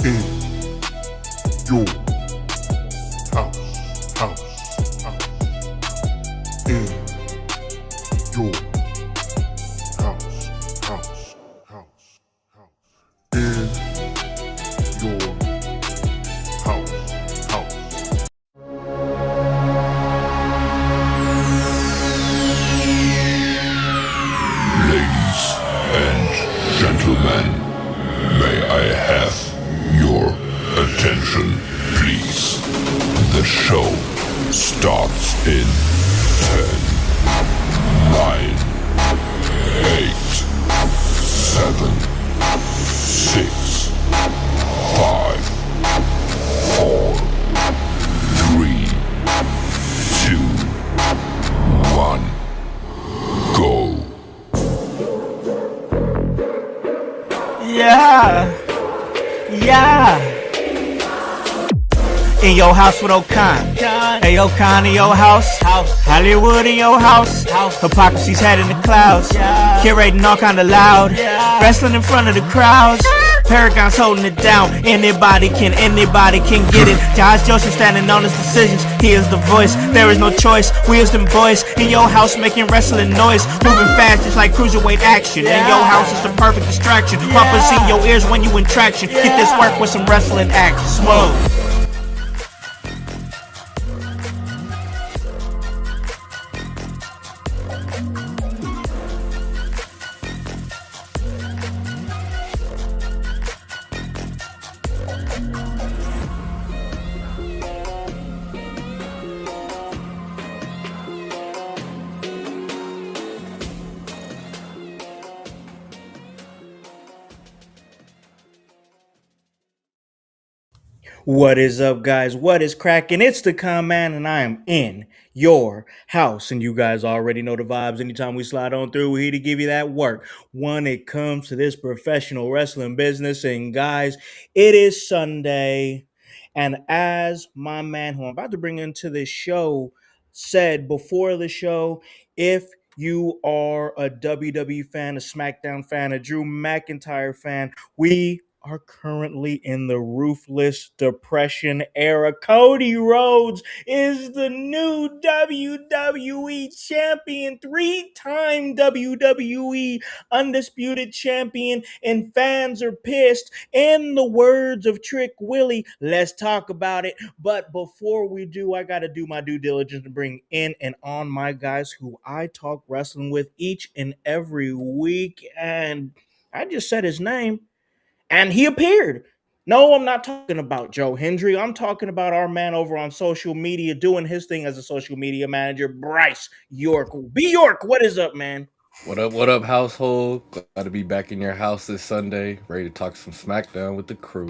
in your house, house, in your house, house, in your house. Ladies and gentlemen, may I have your attention, please? The show starts in 10, 9, 8, 7, 6, 5, 4, 3, 2, 1, go. Yeah. In your house with O'Con. Hey, O'Con in your house. Hollywood in your house. Hypocrisy's head in the clouds. Curating all kind of loud. Wrestling in front of the crowds. Paragon's holding it down. Anybody can get it. Josh Joseph standing on his decisions. He is the voice. There is no choice. We is them boys in your house making wrestling noise. Moving fast just like cruiserweight action. In your house is the perfect distraction. Pumpers in your ears when you in traction. Get this work with some wrestling action. Smoke. What is up, guys? What is cracking? It's the Con Man, and I am in your house. And you guys already know the vibes. Anytime we slide on through, we're here to give you that work when it comes to this professional wrestling business. And guys, it is Sunday. And as my man who I'm about to bring into this show said before the show, if you are a WWE fan, a SmackDown fan, a Drew McIntyre fan, we are currently in the ruthless depression era. Cody Rhodes is the new WWE champion, three-time WWE undisputed champion, and fans are pissed. In the words of Trick Willie, let's talk about it. But before we do, I got to do my due diligence to bring in and on my guys who I talk wrestling with each and every week. And I just said his name. And he appeared. No, I'm not talking about Joe Hendry. I'm talking about our man over on social media doing his thing as a social media manager, Bryce York. B York, what is up, man? What up, household? Glad to be back in your house this Sunday, ready to talk some Smackdown with the crew.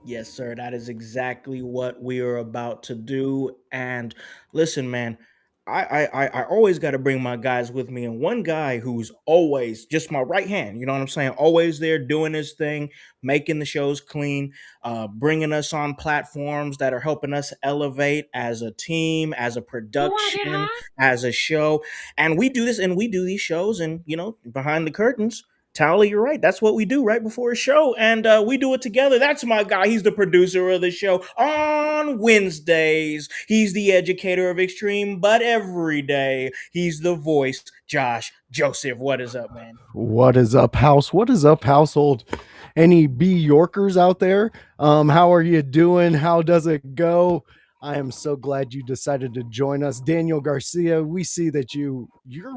Yes, sir. That is exactly what we are about to do. And listen, man, I always got to bring my guys with me. And one guy who's always just my right hand, you know what I'm saying? Always there doing his thing, making the shows clean, bringing us on platforms that are helping us elevate as a team, as a production, as a show. And we do this and we do these shows and, behind the curtains. Tally, you're right. That's what we do right before a show, and we do it together. That's my guy. He's the producer of the show on Wednesdays. He's the educator of Extreme, but every day he's the voice. Josh Joseph, what is up, man? What is up, house? What is up, household? Any B Yorkers out there? How are you doing? How does it go? I am so glad you decided to join us. Daniel Garcia, we see that you're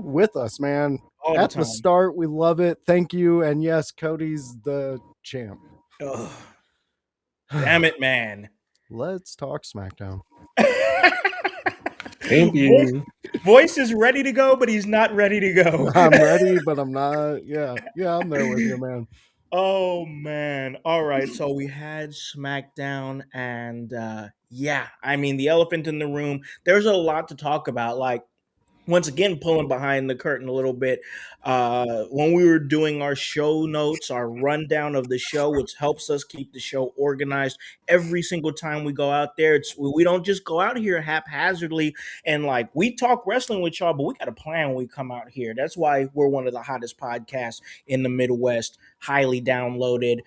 with us, man. All At the the time. start, we love it. Thank you. And yes, Cody's the champ. Ugh. Damn it, man. Let's talk SmackDown. Thank you. Voice is ready to go, but he's not ready to go. I'm ready, but I'm not. Yeah, I'm there with you, man. Oh man. All right. So we had SmackDown and I mean the elephant in the room. There's a lot to talk about. Like once again pulling behind the curtain a little bit, when we were doing our show notes, our rundown of the show, which helps us keep the show organized every single time we go out there. We don't just go out here haphazardly and like we talk wrestling with y'all, but we got a plan when we come out here. That's why we're one of the hottest podcasts in the Midwest, highly downloaded.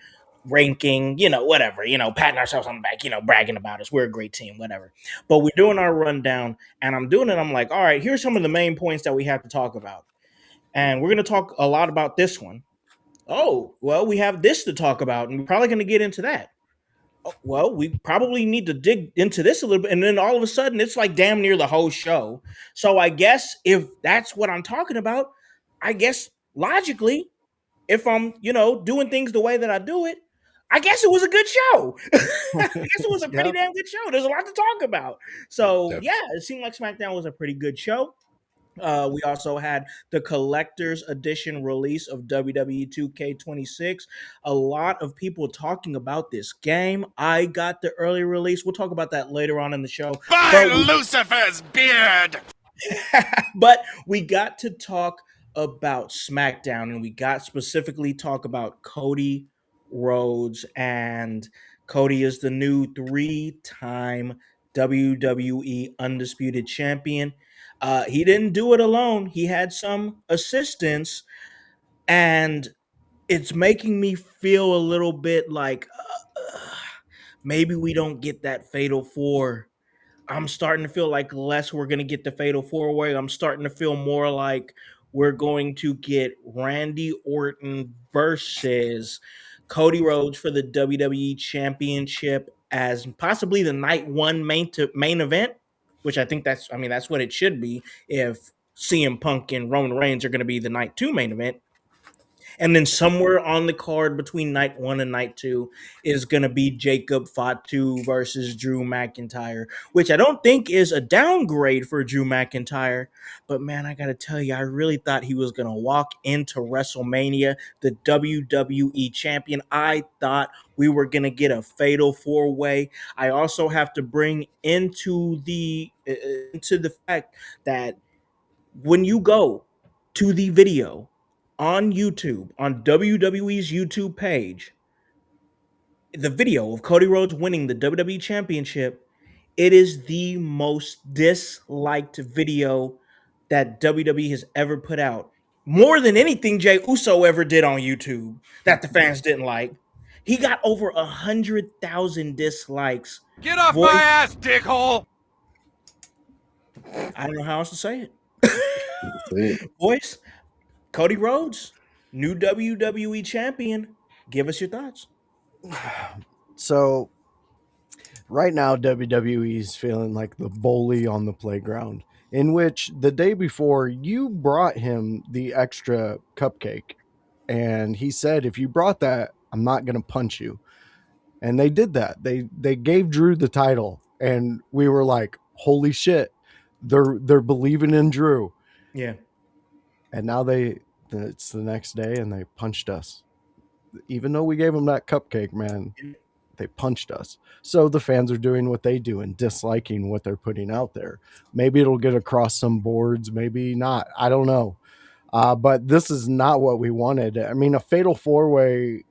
ranking, whatever, patting ourselves on the back, bragging about us. We're a great team, whatever. But we're doing our rundown, and I'm doing it. I'm like, all right, here's some of the main points that we have to talk about. And we're going to talk a lot about this one. Oh, well, we have this to talk about, and we're probably going to get into that. Oh, well, we probably need to dig into this a little bit. And then all of a sudden, it's like damn near the whole show. So I guess if that's what I'm talking about, I guess logically, if I'm, doing things the way that I do it, I guess it was a good show. I guess it was a pretty Yep. damn good show. There's a lot to talk about. So, Yep. yeah, it seemed like SmackDown was a pretty good show. We also had the collector's edition release of WWE 2K26. A lot of people talking about this game. I got the early release. We'll talk about that later on in the show. By Lucifer's beard! But we got to talk about SmackDown, and we got specifically talk about Cody Rhodes, and Cody is the new 3-time WWE Undisputed Champion. He didn't do it alone. He had some assistance, and it's making me feel a little bit like maybe we don't get that Fatal 4. I'm starting to feel like less we're going to get the Fatal 4-way. I'm starting to feel more like we're going to get Randy Orton versus Cody Rhodes for the WWE Championship as possibly the night one main event, which I think that's what it should be if CM Punk and Roman Reigns are going to be the night 2 main event. And then somewhere on the card between night 1 and night 2 is going to be Jacob Fatu versus Drew McIntyre, which I don't think is a downgrade for Drew McIntyre. But man, I got to tell you, I really thought he was going to walk into WrestleMania, the WWE champion. I thought we were going to get a fatal 4-way. I also have to bring into the fact that when you go to the video on YouTube, on WWE's YouTube page, the video of Cody Rhodes winning the WWE Championship, it is the most disliked video that WWE has ever put out. More than anything Jey Uso ever did on YouTube that the fans didn't like. He got over 100,000 dislikes. Get off Voice, my ass, dickhole! I don't know how else to say it. See? Voice, Cody Rhodes, new WWE champion. Give us your thoughts. So right now, WWE is feeling like the bully on the playground, in which the day before you brought him the extra cupcake. And he said, if you brought that, I'm not going to punch you. And they did that. They gave Drew the title. And we were like, holy shit, they're believing in Drew. Yeah. And now it's the next day and they punched us. Even though we gave them that cupcake, man, they punched us. So the fans are doing what they do and disliking what they're putting out there. Maybe it'll get across some boards, maybe not. I don't know. But this is not what we wanted. I mean, a fatal 4-way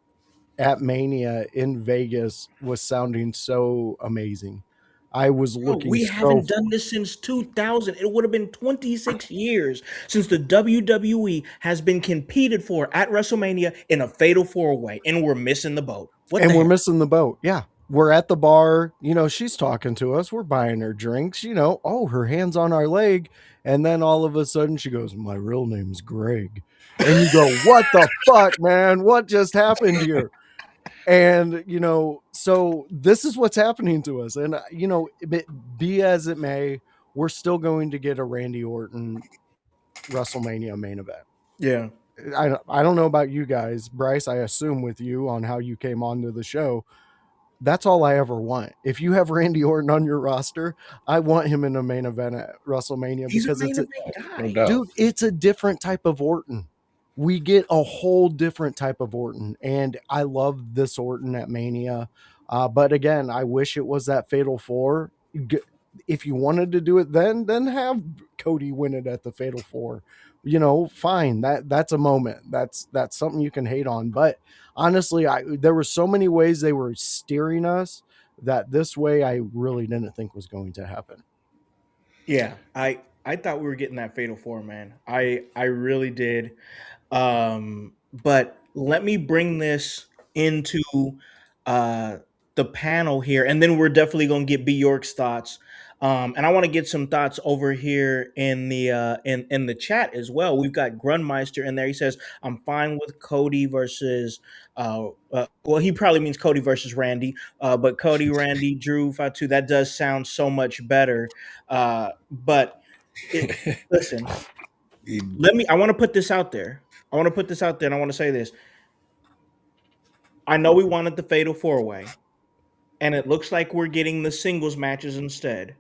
at Mania in Vegas was sounding so amazing. I was looking We so haven't done this since 2000. It would have been 26 years since the WWE has been competed for at WrestleMania in a fatal 4-way, and we're missing the boat. and we're missing the boat. Yeah. We're at the bar, she's talking to us. We're buying her drinks, her hand's on our leg. And then all of a sudden she goes, my real name's Greg. And you go, what the fuck, man? What just happened here? And, so this is what's happening to us. And, be as it may, we're still going to get a Randy Orton WrestleMania main event. Yeah. I don't know about you guys, Bryce. I assume with you on how you came onto the show, that's all I ever want. If you have Randy Orton on your roster, I want him in a main event at WrestleMania because No doubt. dude, it's a different type of Orton. We get a whole different type of Orton, and I love this Orton at Mania. But again, I wish it was that Fatal 4. If you wanted to do it then have Cody win it at the Fatal 4. Fine. That's a moment. That's something you can hate on. But honestly, there were so many ways they were steering us that this way I really didn't think was going to happen. Yeah. I thought we were getting that fatal 4, man. I really did. But let me bring this into uh, the panel here, and then we're definitely going to get B York's thoughts. And I want to get some thoughts over here in the in the chat as well. We've got Grunmeister in there. He says, "I'm fine with Cody versus." Well, he probably means Cody versus Randy, but Cody, Randy, Drew, Fatu. That does sound so much better. But it, listen, I want to put this out there. I want to put this out there, and I want to say this. I know we wanted the Fatal Four Way, and it looks like we're getting the singles matches instead.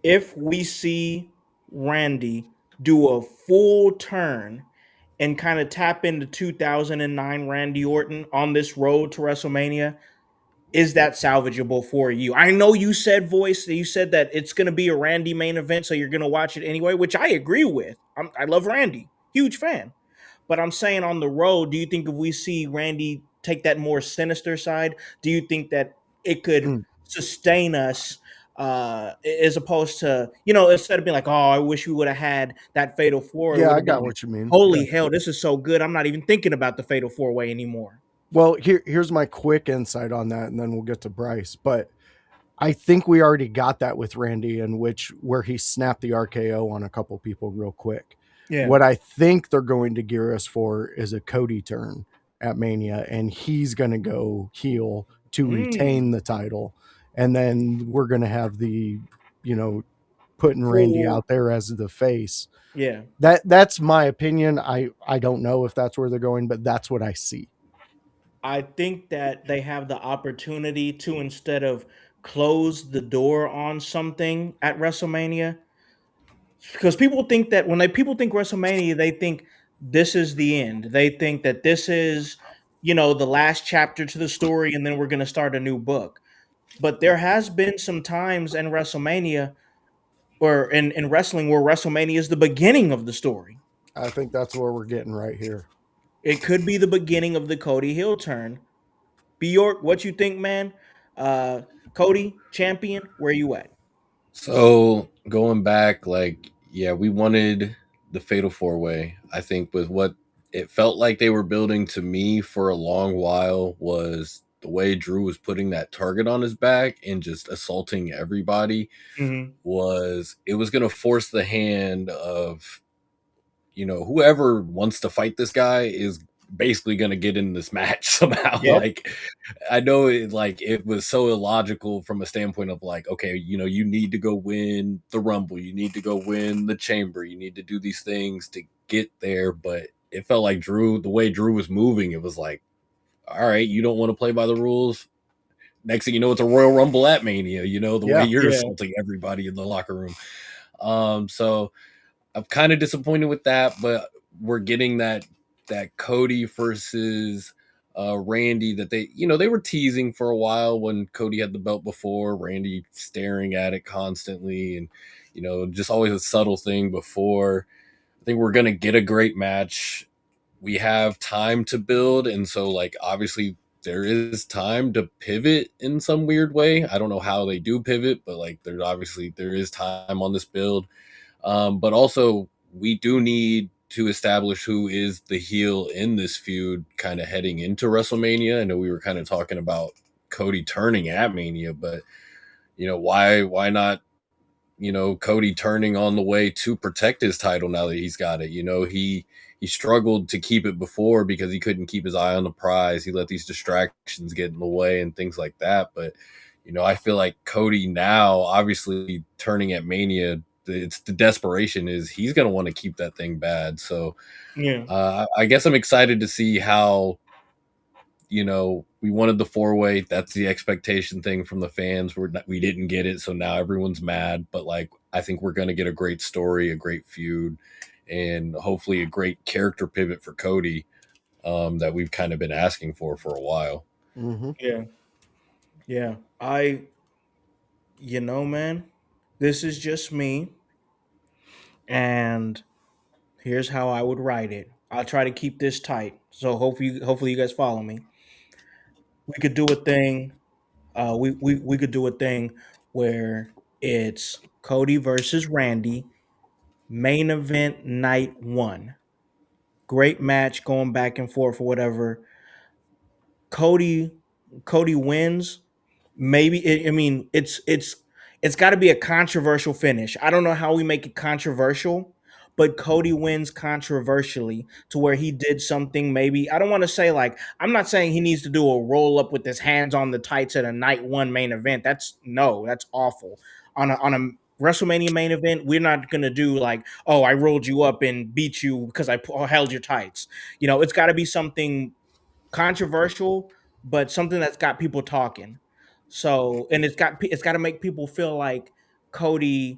If we see Randy do a full turn and kind of tap into 2009 Randy Orton on this road to WrestleMania, is that salvageable for you? I know you said, Voice, that you said that it's going to be a Randy main event, so you're going to watch it anyway, which I agree with. I love Randy, huge fan. But I'm saying on the road, do you think if we see Randy take that more sinister side, do you think that it could Mm. sustain us as opposed to, instead of being like, oh, I wish we would have had that fatal four, it Yeah, would I have been got like, what you mean. holy Yeah. hell, this is so good. I'm not even thinking about the fatal four way anymore. Well, here's my quick insight on that, and then we'll get to Bryce. But I think we already got that with Randy, in which where he snapped the RKO on a couple people real quick. Yeah. What I think they're going to gear us for is a Cody turn at Mania, and he's going to go heel to retain the title, and then we're going to have the, putting Randy Full, out there as the face. yeah. That's my opinion. I don't know if that's where they're going, but that's what I see. I think that they have the opportunity to, instead of close the door on something at WrestleMania, because people think that when people think WrestleMania, they think this is the end. They think that this is, the last chapter to the story, and then we're going to start a new book. But there has been some times in WrestleMania or in wrestling where WrestleMania is the beginning of the story. I think that's where we're getting right here. It could be the beginning of the Cody Hill turn. Bjork, what you think, man? Uh, Cody, champion, where you at? So going back, like, yeah, we wanted the Fatal Four Way. I think with what it felt like they were building to me for a long while was the way Drew was putting that target on his back and just assaulting everybody. Mm-hmm. It was going to force the hand of, whoever wants to fight this guy is basically going to get in this match somehow. Yep. Like, I know it was so illogical from a standpoint of like, okay, you need to go win the Rumble, you need to go win the Chamber, you need to do these things to get there. But it felt like the way Drew was moving, it was like, all right, you don't want to play by the rules. Next thing you know, it's a Royal Rumble at Mania, the way you're assaulting everybody in the locker room. So I'm kind of disappointed with that, but we're getting that Cody versus Randy that they were teasing for a while when Cody had the belt before. Randy staring at it constantly, and just always a subtle thing before. I think we're gonna get a great match. We have time to build, and so like obviously there is time to pivot in some weird way. I don't know how they do pivot, but like there is time on this build. But also, we do need to establish who is the heel in this feud kind of heading into WrestleMania. I know we were kind of talking about Cody turning at Mania, but why not, Cody turning on the way to protect his title now that he's got it. He struggled to keep it before because he couldn't keep his eye on the prize. He let these distractions get in the way and things like that. But I feel like Cody now, obviously turning at Mania, it's the desperation is he's going to want to keep that thing bad. So Yeah. I guess I'm excited to see how, we wanted the four-way. That's the expectation thing from the fans. We didn't get it. So now everyone's mad, but like, I think we're going to get a great story, a great feud, and hopefully a great character pivot for Cody that we've kind of been asking for a while. Mm-hmm. Yeah. Yeah. Man, this is just me. And here's how I would write it. I'll try to keep this tight. So hopefully you guys follow me. We could do a thing. We could do a thing where it's Cody versus Randy, main event night one. Great match going back and forth or whatever. Cody wins. Maybe I mean it's got to be a controversial finish. I don't know how we make it controversial, but Cody wins controversially to where he did something. Maybe I don't want to say like I'm not saying he needs to do a roll up with his hands on the tights at a night one main event. That's awful. On a WrestleMania main event, we're not gonna do like, oh, I rolled you up and beat you because held your tights. It's got to be something controversial, but something that's got people talking. So, and it's got to make people feel like Cody,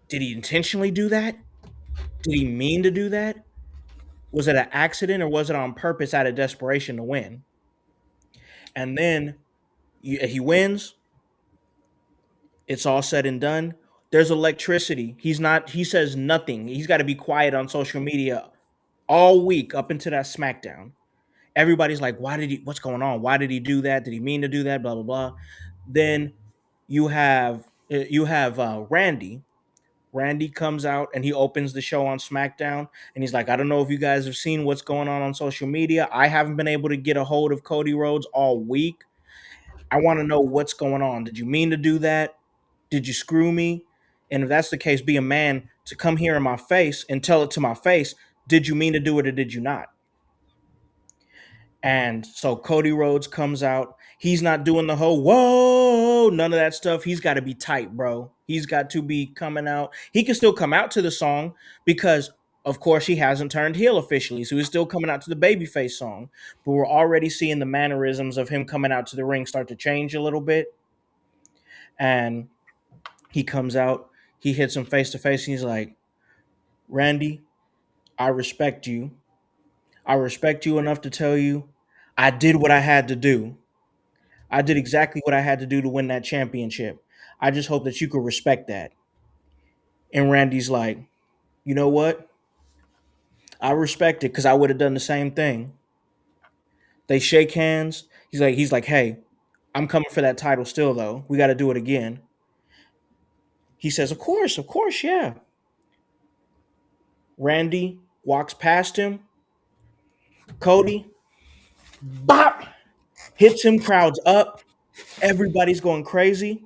did he intentionally do that? Did he mean to do that? Was it an accident or was it on purpose out of desperation to win? And then he wins. It's all said and done. There's electricity. He says nothing. He's got to be quiet on social media all week up into that SmackDown. Everybody's like, what's going on? Why did he do that? Did he mean to do that? Blah, blah, blah. Then you have Randy. Randy comes out and he opens the show on SmackDown and he's like, I don't know if you guys have seen what's going on social media. I haven't been able to get a hold of Cody Rhodes all week. I want to know what's going on. Did you mean to do that? Did you screw me? And if that's the case, be a man to come here in my face and tell it to my face. Did you mean to do it or did you not? And so Cody Rhodes comes out. He's not doing the whole whoa, none of that stuff. He's got to be tight, bro. He's got to be coming out. He can still come out to the song because, of course, he hasn't turned heel officially. So he's still coming out to the babyface song. But we're already seeing the mannerisms of him coming out to the ring start to change a little bit. And he comes out, he hits him face to face, and he's like, Randy, I respect you. I respect you enough to tell you I did what I had to do. I did exactly what I had to do to win that championship. I just hope that you could respect that. And Randy's like, you know what? I respect it because I would have done the same thing. They shake hands. He's like, hey, I'm coming for that title still, though. We got to do it again. He says, of course, yeah. Randy walks past him. Cody, bop, hits him, crowds up. Everybody's going crazy.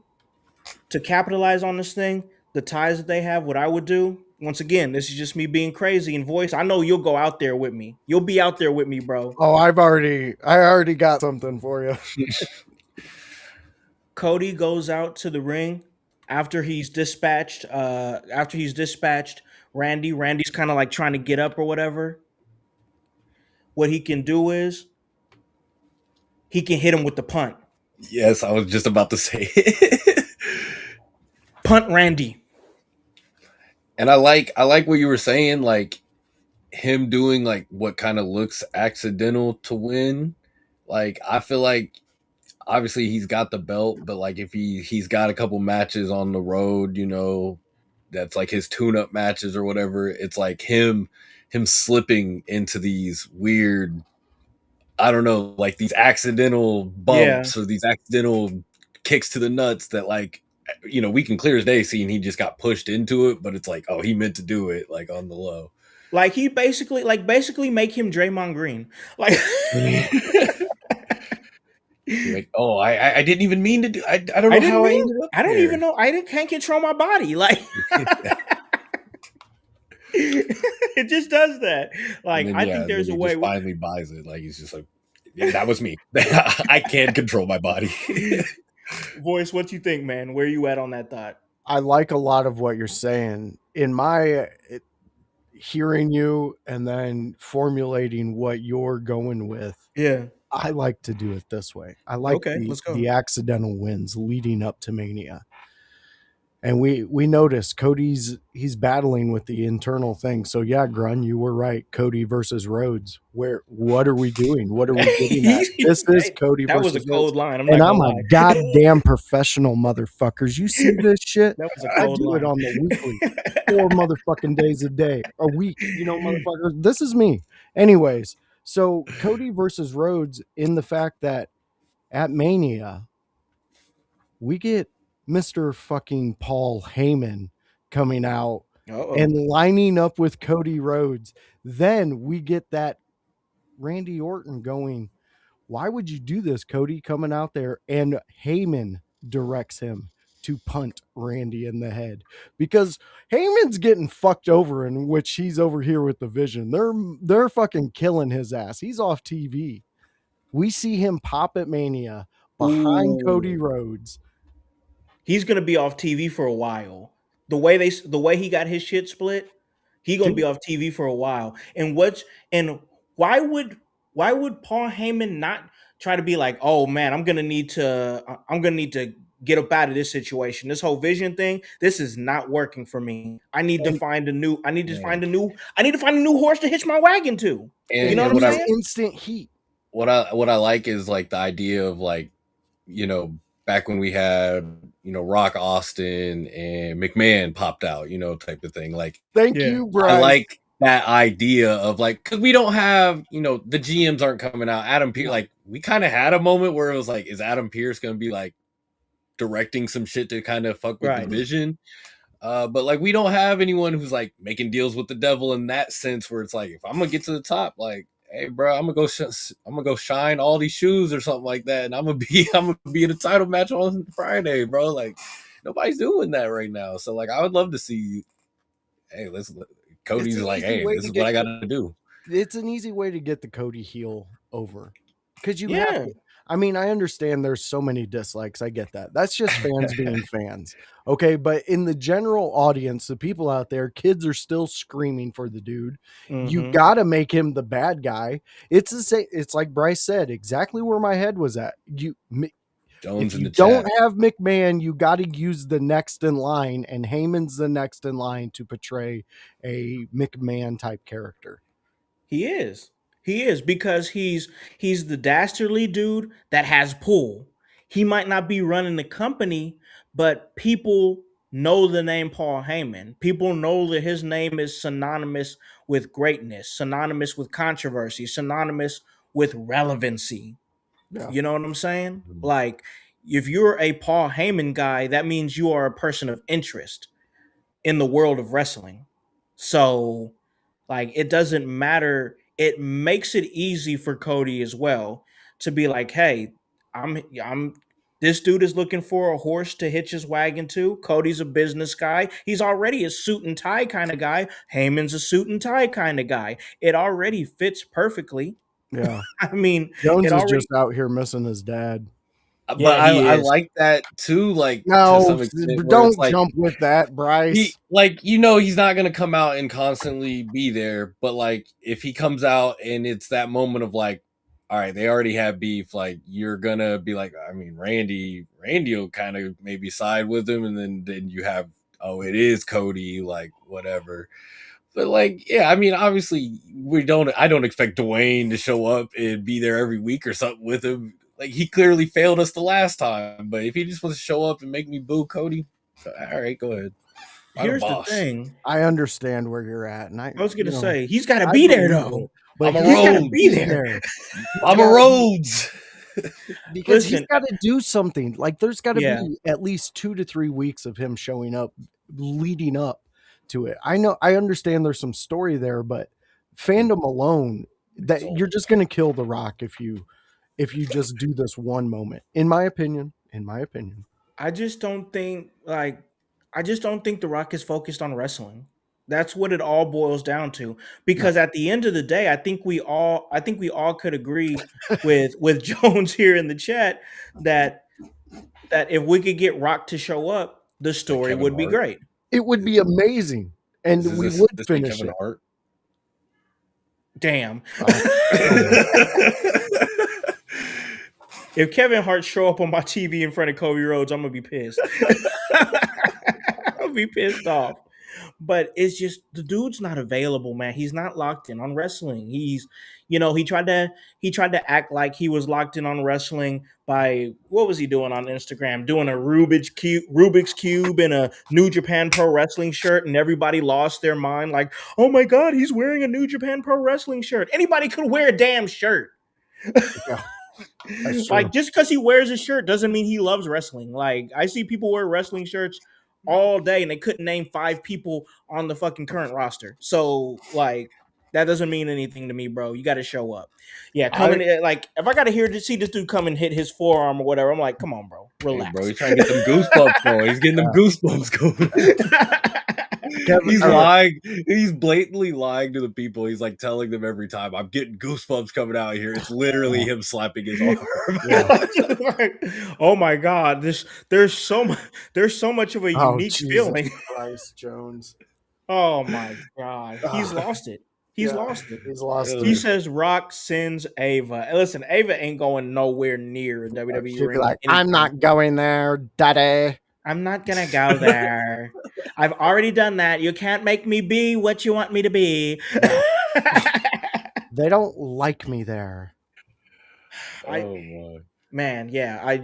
To capitalize on this thing, the ties that they have, what I would do, once again, this is just me being crazy in voice. I know you'll go out there with me. You'll be out there with me, bro. Oh, I already got something for you. Cody goes out to the ring after he's dispatched Randy. Randy's kind of like trying to get up or whatever. What he can do is he can hit him with the punt. Yes, I was just about to say it. Punt Randy. And I like what you were saying, like him doing like what kind of looks accidental to win. Like I feel like obviously he's got the belt, but like if he's got a couple matches on the road, that's like his tune-up matches or whatever, it's like him slipping into these weird, I don't know, like these accidental bumps or these accidental kicks to the nuts that like, we can clear as day see he just got pushed into it, but it's like, oh, he meant to do it like on the low. Like he basically make him Draymond Green. Like like, oh, I didn't even mean to do. I don't know how I ended up. I don't even know. Can't control my body. Like it just does that. Like I think there's a way. Just finally buys it. Like he's just like, yeah, that was me. I can't control my body. Voice, what you think, man? Where you at on that thought? I like a lot of what you're saying. In my hearing you and then formulating what you're going with. Yeah. I like to do it this way. I like the accidental wins leading up to Mania. And we noticed he's battling with the internal thing. So yeah, Grun, you were right. Cody versus Rhodes. What are we doing? What are we getting at? This is Cody versus Rhodes. That was a cold line. I'm a goddamn professional, motherfuckers. You see this shit? That was a cold line. I do it on the weekly. 4 motherfucking days a week. Motherfuckers. This is me. Anyways, so Cody versus Rhodes in the fact that at Mania, we get Mr. fucking Paul Heyman coming out and lining up with Cody Rhodes. Then we get that Randy Orton going, Why would you do this, Cody? Coming out there and Heyman directs him to punt Randy in the head because Heyman's getting fucked over, in which he's over here with the Vision. They're fucking killing his ass. He's off TV. We see him pop at Mania behind Cody Ooh. Rhodes. He's gonna be off TV for a while. The way he got his shit split, he gonna be off TV for a while. And why would Paul Heyman not try to be like, oh man, I'm gonna need to get up out of this situation. This whole Vision thing, this is not working for me. I need to find a new horse to hitch my wagon to. And, You know and what I'm what saying? Instant heat. what I like is like the idea of like, you know, back when we had, you know, Rock Austin and McMahon popped out, you know, type of thing. Like, Thank Yeah. you, Bryce. I like that idea of like, because we don't have, you know, the GMs aren't coming out. Adam Pierce, like, we kind of had a moment where it was like, is Adam Pierce going to be like directing some shit to kind of fuck with Right. the Vision? But like, we don't have anyone who's like making deals with the devil in that sense, where it's like, if I'm gonna get to the top, like, hey, bro, I'm gonna go shine all these shoes or something like that, and I'm gonna be in a title match on Friday, bro. Like, nobody's doing that right now. So like, I would love to see. Hey, Cody's like, hey, this is what I got to do. It's an easy way to get the Cody heel over because you Yeah. have to. I mean, I understand there's so many dislikes. I get that. That's just fans being fans. Okay. But in the general audience, the people out there, kids are still screaming for the dude. You Mhm. got to make him the bad guy. It's the same. It's like Bryce said, exactly where my head was at. Jones if in you the don't chat. have McMahon, you got to use the next in line, and Heyman's the next in line to portray a McMahon type character. He is. He is because he's the dastardly dude that has pull. He might not be running the company, but people know the name Paul Heyman. People know that his name is synonymous with greatness, synonymous with controversy, synonymous with relevancy. Yeah. You know what I'm saying? Like, if you're a Paul Heyman guy, that means you are a person of interest in the world of wrestling. So, like, it doesn't matter. It makes it easy for Cody as well to be like, hey, I'm this dude is looking for a horse to hitch his wagon to. Cody's a business guy. He's already a suit and tie kind of guy. Heyman's a suit and tie kind of guy. It already fits perfectly. Yeah. I mean, Jones it is already just out here missing his dad. But Yeah, he I is. like that too, like to No, some extent. Where don't it's like, jump with that, Bryce. he, like, you know, he's not gonna come out and constantly be there, but like if he comes out and it's that moment of like, all right, they already have beef, like you're gonna be like, I mean, Randy will kind of maybe side with him, and then you have, oh, it is Cody, like whatever. But like, yeah, I mean, obviously I don't expect Dwayne to show up and be there every week or something with him. Like, he clearly failed us the last time, but if he just wants to show up and make me boo Cody, all right, go ahead. Find a Here's the boss. thing. I understand where you're at, and I I was gonna you know, say he's got to I be there believe though. it, but I'm a he's gotta Rhodes. be there I'm a Rhodes. because he's Listen, got to do something. Like, there's got to Yeah. be at least 2 to 3 weeks of him showing up, leading up to it. I know, I understand there's some story there, but fandom alone, that you're just going to kill The Rock if you just do this one moment. In my opinion, I just don't think The Rock is focused on wrestling. That's what it all boils down to. Because at the end of the day, I think we all could agree with Jones here in the chat that if we could get Rock to show up, the story Kevin would be Hart? great. it would be amazing, and we would finish Kevin it. Hart. Damn. Oh. If Kevin Hart show up on my TV in front of Cody Rhodes, I'm gonna be pissed. I'll be pissed off. But it's just the dude's not available, man. He's not locked in on wrestling. He's, he tried to act like he was locked in on wrestling by what was he doing on Instagram? Doing a Rubik's cube and a New Japan Pro Wrestling shirt, and everybody lost their mind. Like, oh my god, he's wearing a New Japan Pro Wrestling shirt. Anybody could wear a damn shirt. Yeah, that's Like, true. just because he wears a shirt doesn't mean he loves wrestling. Like, I see people wear wrestling shirts all day and they couldn't name 5 people on the fucking current roster. So, like, that doesn't mean anything to me, bro. You got to show up. Yeah, coming like if I got to see this dude come and hit his forearm or whatever, I'm like, come on, bro, Hey, relax. bro, he's trying to get them goosebumps going. He's getting them goosebumps going. He's lying. He's blatantly lying to the people. He's like telling them every time, I'm getting goosebumps coming out here. It's literally him slapping his arm. Oh my God. There's so much of a unique feeling. Christ, Jones. Oh my God. He's lost it. He's lost it. He's lost it. He says Rock sends Ava. Listen, Ava ain't going nowhere near WWE. She'd be like, I'm not going there, daddy. I'm not gonna go there. I've already done that. You can't make me be what you want me to be. They don't like me there. Oh my. Man, yeah, I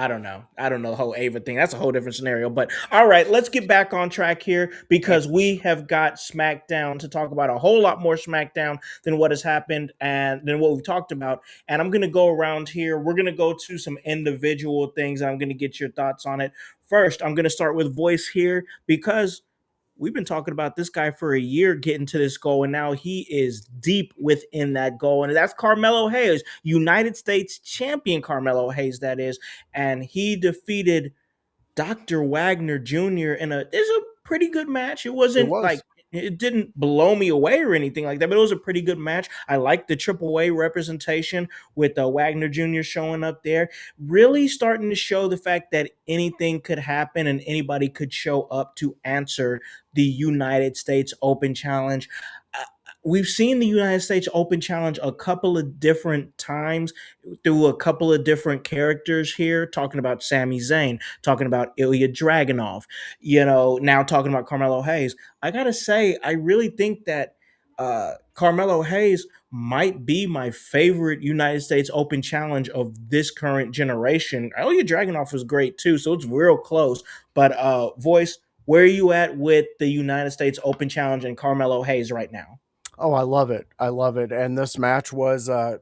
don't know. I don't know the whole Ava thing. That's a whole different scenario. But all right, let's get back on track here because we have got SmackDown to talk about, a whole lot more SmackDown than what has happened and than what we've talked about. And I'm going to go around here. We're going to go to some individual things. I'm going to get your thoughts on it. First, I'm going to start with Voice here because we've been talking about this guy for a year getting to this goal, and now he is deep within that goal. And that's Carmelo Hayes, United States champion Carmelo Hayes, that is. And he defeated Dr. Wagner Jr. in a pretty good match. It wasn't like it didn't blow me away or anything like that, but it was a pretty good match. I like the AAA representation with Wagner Jr. showing up there, really starting to show the fact that anything could happen and anybody could show up to answer the United States Open Challenge. We've seen the United States Open Challenge a couple of different times through a couple of different characters here, talking about Sami Zayn, talking about Ilya Dragunov, now talking about Carmelo Hayes. I got to say, I really think that Carmelo Hayes might be my favorite United States Open Challenge of this current generation. Ilya Dragunov was great too, so it's real close. But Voice, where are you at with the United States Open Challenge and Carmelo Hayes right now? Oh, I love it. I love it. And this match was, at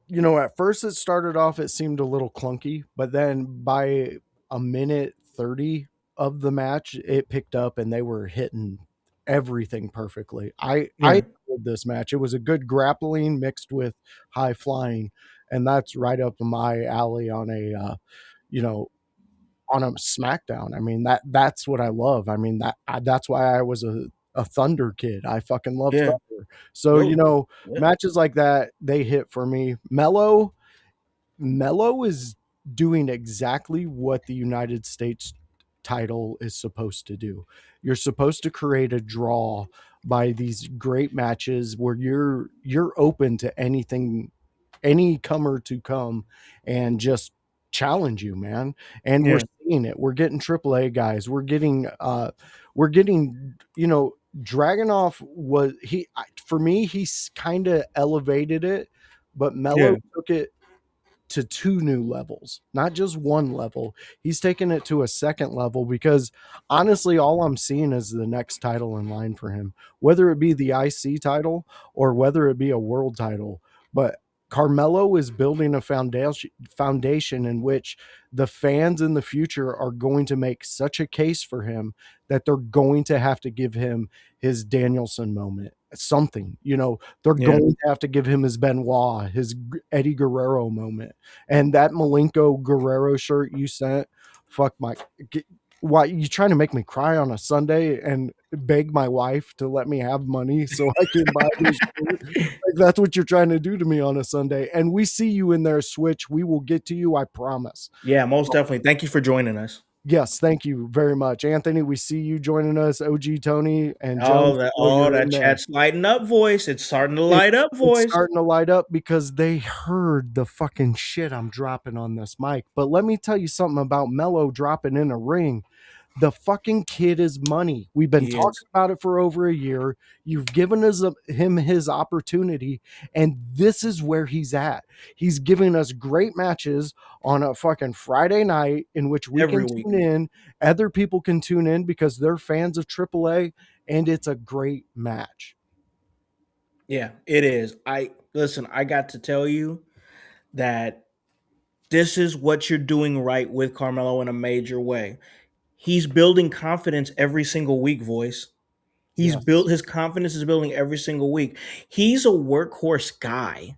first it started off, it seemed a little clunky, but then by a minute 30 of the match, it picked up and they were hitting everything perfectly. I enjoyed this match. It was a good grappling mixed with high flying. And that's right up my alley on on a SmackDown. I mean, that's what I love. I mean, that's why I was a Thunder kid. I fucking love Thunder. So, matches like that, they hit for me. Mello is doing exactly what the United States title is supposed to do. You're supposed to create a draw by these great matches where you're open to anything, any comer to come and just challenge you, man. And we're seeing it. We're getting AAA guys. We're getting Dragunov for me, he's kind of elevated it, but Mello took it to 2 new levels, not just 1 level. He's taken it to a 2nd level because honestly, all I'm seeing is the next title in line for him, whether it be the IC title or whether it be a world title. But Carmelo is building a foundation in which the fans in the future are going to make such a case for him that they're going to have to give him his Danielson moment, something, they're going to have to give him his Benoit, his Eddie Guerrero moment. And that Malenko Guerrero shirt you sent, why you trying to make me cry on a Sunday and beg my wife to let me have money so I can buy this shirt? Like, that's what you're trying to do to me on a Sunday. And we see you in there, Switch. We will get to you, I promise. Yeah, most definitely. Thank you for joining us. Yes, thank you very much, Anthony. We see you joining us, OG Tony and Joe. Oh, that chat's lighting up, Voice. It's starting to light up, Voice. It's starting to light up because they heard the fucking shit I'm dropping on this mic. But let me tell you something about Mello dropping in a ring. The fucking kid is money. We've been talking about it for over a year. You've given him his opportunity, and this is where he's at. He's giving us great matches on a fucking Friday night in which we can tune in. Other people can tune in because they're fans of AAA, and it's a great match. Yeah, it is. I got to tell you that this is what you're doing right with Carmelo in a major way. He's building confidence every single week, Voice. He's Yes. built, his confidence is building every single week. He's a workhorse guy.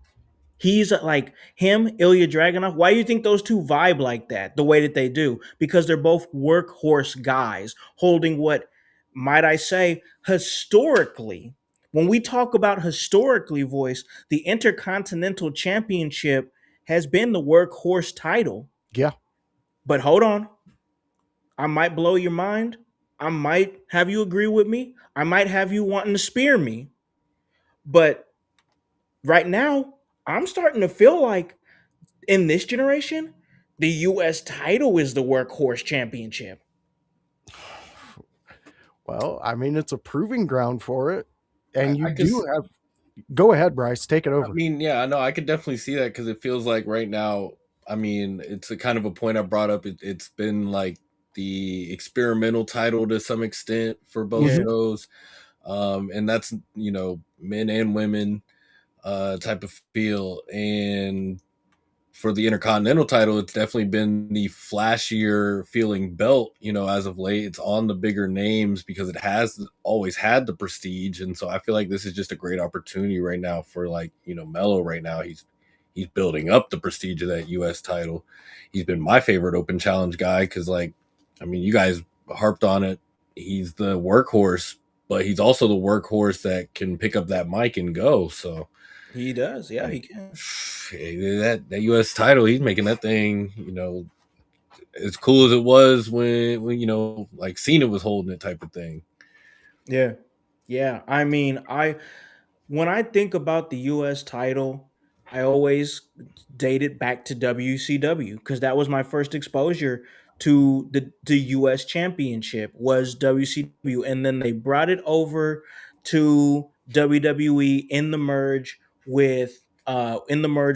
He's like him, Ilya Dragunov. Why do you think those two vibe like that, the way that they do? Because they're both workhorse guys holding what, might I say, historically, when we talk about historically, voice, the Intercontinental Championship has been the workhorse title. Yeah. But hold on, I might blow your mind. I might have you agree with me. I might have you wanting to spear me. But right now, I'm starting to feel like in this generation, the US title is the workhorse championship. Well, I mean, it's a proving ground for it. And I you could do have. Go ahead, Bryce. Take it I over. mean, yeah, I know. I could definitely see that because it feels like right now. I mean, it's a kind of a point I brought up. It's been like the experimental title to some extent for both Yeah. shows, and that's men and women type of feel. And for the Intercontinental title, it's definitely been the flashier feeling belt, as of late. It's on the bigger names because it has always had the prestige. And so I feel like this is just a great opportunity right now for Mello right now. He's building up the prestige of that US title. He's been my favorite open challenge guy because you guys harped on it. He's the workhorse, but he's also the workhorse that can pick up that mic and go. So He does. Yeah, he can. that US title, he's making that thing, as cool as it was when like Cena was holding it type of thing. Yeah. Yeah. I mean, when I think about the US title, I always date it back to WCW because that was my first exposure to the US championship was WCW. And then they brought it over to WWE in the merge with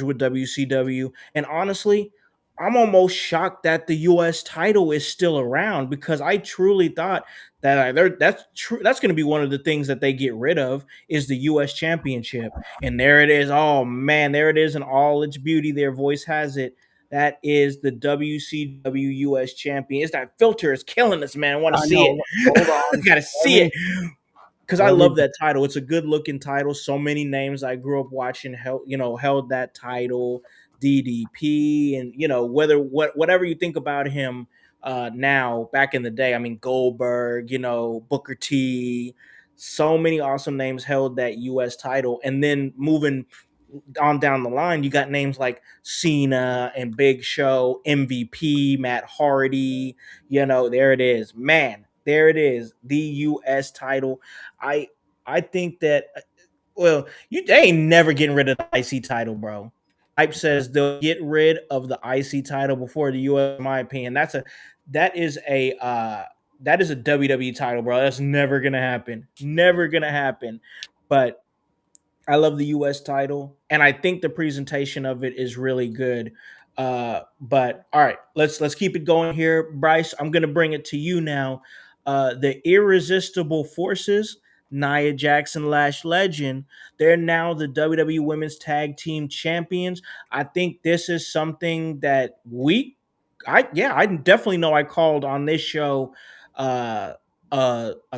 WCW. And honestly, I'm almost shocked that the US title is still around because I truly thought that that's true. That's going to be one of the things that they get rid of is the US championship. And there it is. Oh man, there it is in all its beauty. Their voice has it. That is the WCW US champion. It's that filter is killing us, man. I want to I see know. Hold it. on. Gotta see me- it. Because I Let me love that title. It's a good looking title. So many names I grew up watching held that title. DDP and whatever you think about him now, back in the day. I mean Goldberg, Booker T. So many awesome names held that US title. And then moving on down the line, you got names like Cena and Big Show, MVP, Matt Hardy. There it is. Man, there it is. The US title. I I think that they ain't never getting rid of the IC title, bro. Hype says they'll get rid of the IC title before the US, in my opinion. That is a WWE title, bro. That's never gonna happen. Never gonna happen. But I love the US title, and I think the presentation of it is really good. But all right, let's keep it going here, Bryce. I'm gonna bring it to you now. The Irresistible Forces, Nia Jackson, Lash Legend, they're now the WWE Women's Tag Team Champions. I think this is something that I definitely know I called on this show a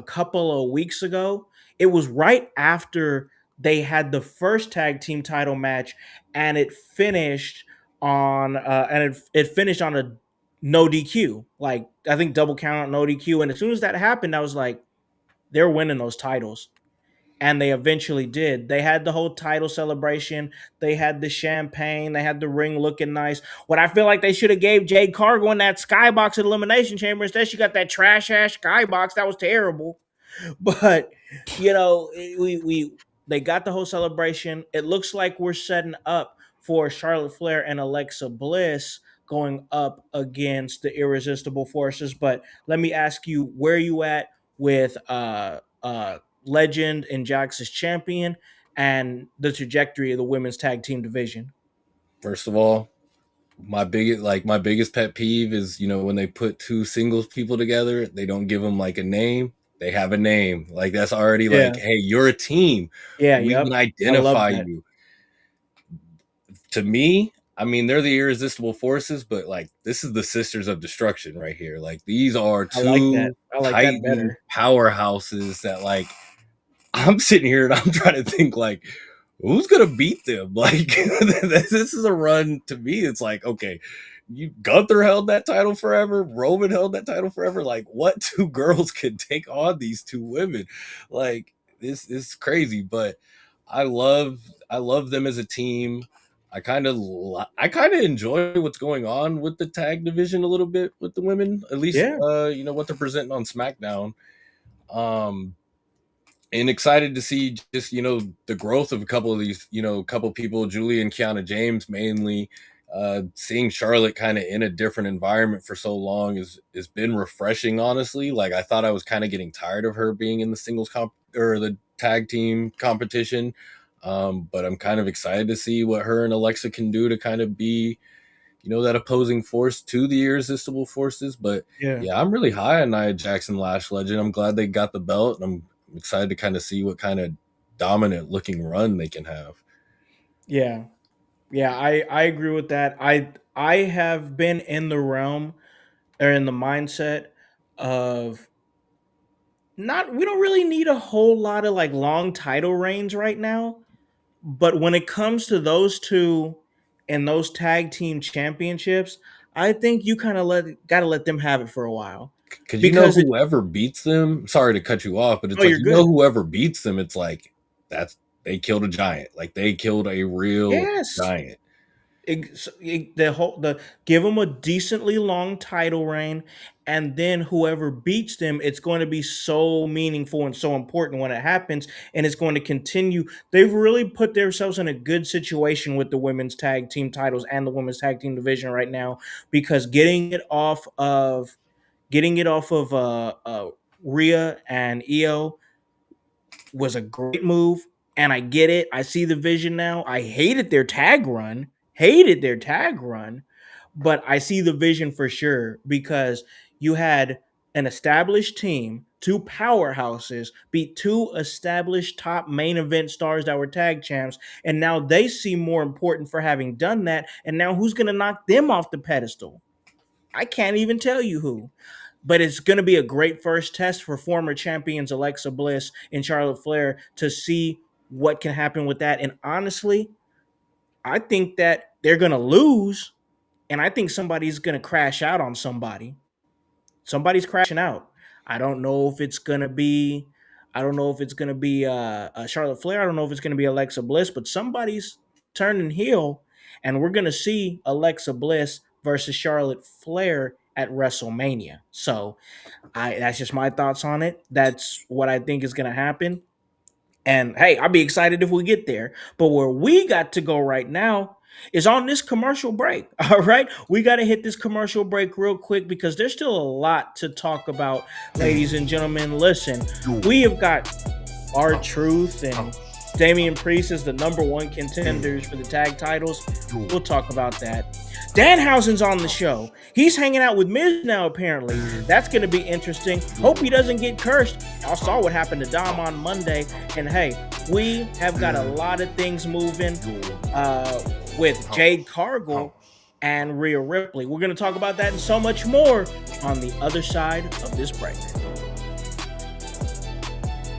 couple of weeks ago. It was right after they had the first tag team title match, and it finished on it finished on a no DQ. Like I think double count, no DQ. And as soon as that happened, I was like, they're winning those titles. And they eventually did. They had the whole title celebration. They had the champagne. They had the ring looking nice. What I feel like they should have gave Jade Cargo in that skybox at Elimination Chamber. Instead, she got that trash ass skybox. That was terrible. But we they got the whole celebration. It looks like we're setting up for Charlotte Flair and Alexa Bliss going up against the Irresistible Forces. But let me ask you, where you at with Legend and Jax as champion and the trajectory of the women's tag team division? First of all, my biggest pet peeve is when they put two singles people together, they don't give them like a name. They have a name. Like that's already Yeah. like, hey, you're a team. Yeah, We yep. can I love identify that. you. To me, I mean, they're the Irresistible Forces, but like this is the Sisters of Destruction right here. Like these are I like that. two I like that titan better. powerhouses that like I'm sitting here and I'm trying to think like, who's gonna beat them? Like this is a run to me. It's like, okay, Gunther held that title forever, Roman held that title forever. Like, what two girls can take on these two women? Like, this is crazy. But I love them as a team. I kind of enjoy what's going on with the tag division a little bit with the women, at least Yeah. what they're presenting on SmackDown. And excited to see just the growth of a couple of these couple people, Julie and Kiana James mainly. Seeing Charlotte kind of in a different environment for so long has been refreshing, honestly. Like, I thought I was kind of getting tired of her being in the singles or the tag team competition, but I'm kind of excited to see what her and Alexa can do to kind of be that opposing force to the irresistible forces. But yeah, I'm really high on Nia Jackson, Lash Legend. I'm glad they got the belt, and I'm excited to kind of see what kind of dominant looking run they can have. Yeah. Yeah, I agree with that. I have been in the realm or in the mindset of not we don't really need a whole lot of like long title reigns right now, but when it comes to those two and those tag team championships, I think you kind of got to let them have it for a while Because because it whoever beats them, sorry to cut you off, but it's oh, like, you're good. whoever beats them, it's like they killed a giant. Like, they killed a real Yes. giant. The give them a decently long title reign, and then whoever beats them, it's going to be so meaningful and so important when it happens, and it's going to continue. They've really put themselves in a good situation with the women's tag team titles and the women's tag team division right now, because getting it off of Rhea and Io was a great move, and I get it. I see the vision now. I hated their tag run, but I see the vision for sure because you had an established team, two powerhouses, beat two established top main event stars that were tag champs, and now they seem more important for having done that. And now who's going to knock them off the pedestal? I can't even tell you who, but it's going to be a great first test for former champions Alexa Bliss and Charlotte Flair to see what can happen with that. And honestly, I think that they're going to lose, and I think somebody's going to crash out on somebody. Somebody's crashing out. I don't know if it's going to be. I don't know if it's going to be Charlotte Flair. I don't know if it's going to be Alexa Bliss, but somebody's turning heel, and we're going to see Alexa Bliss versus Charlotte Flair at WrestleMania. So that's just my thoughts on it. That's what I think is going to happen. And hey, I'll be excited if we get there. But where we got to go right now is on this commercial break. All right. We got to hit this commercial break real quick because there's still a lot to talk about, ladies and gentlemen. Listen, we have got R-Truth and Damian Priest as the number one contenders for the tag titles. We'll talk about that. Danhausen's on the show. He's hanging out with Miz now, apparently. That's going to be interesting. Hope he doesn't get cursed. I saw what happened to Dom on Monday. And hey, we have got a lot of things moving with Jade Cargill and Rhea Ripley. We're going to talk about that and so much more on the other side of this break.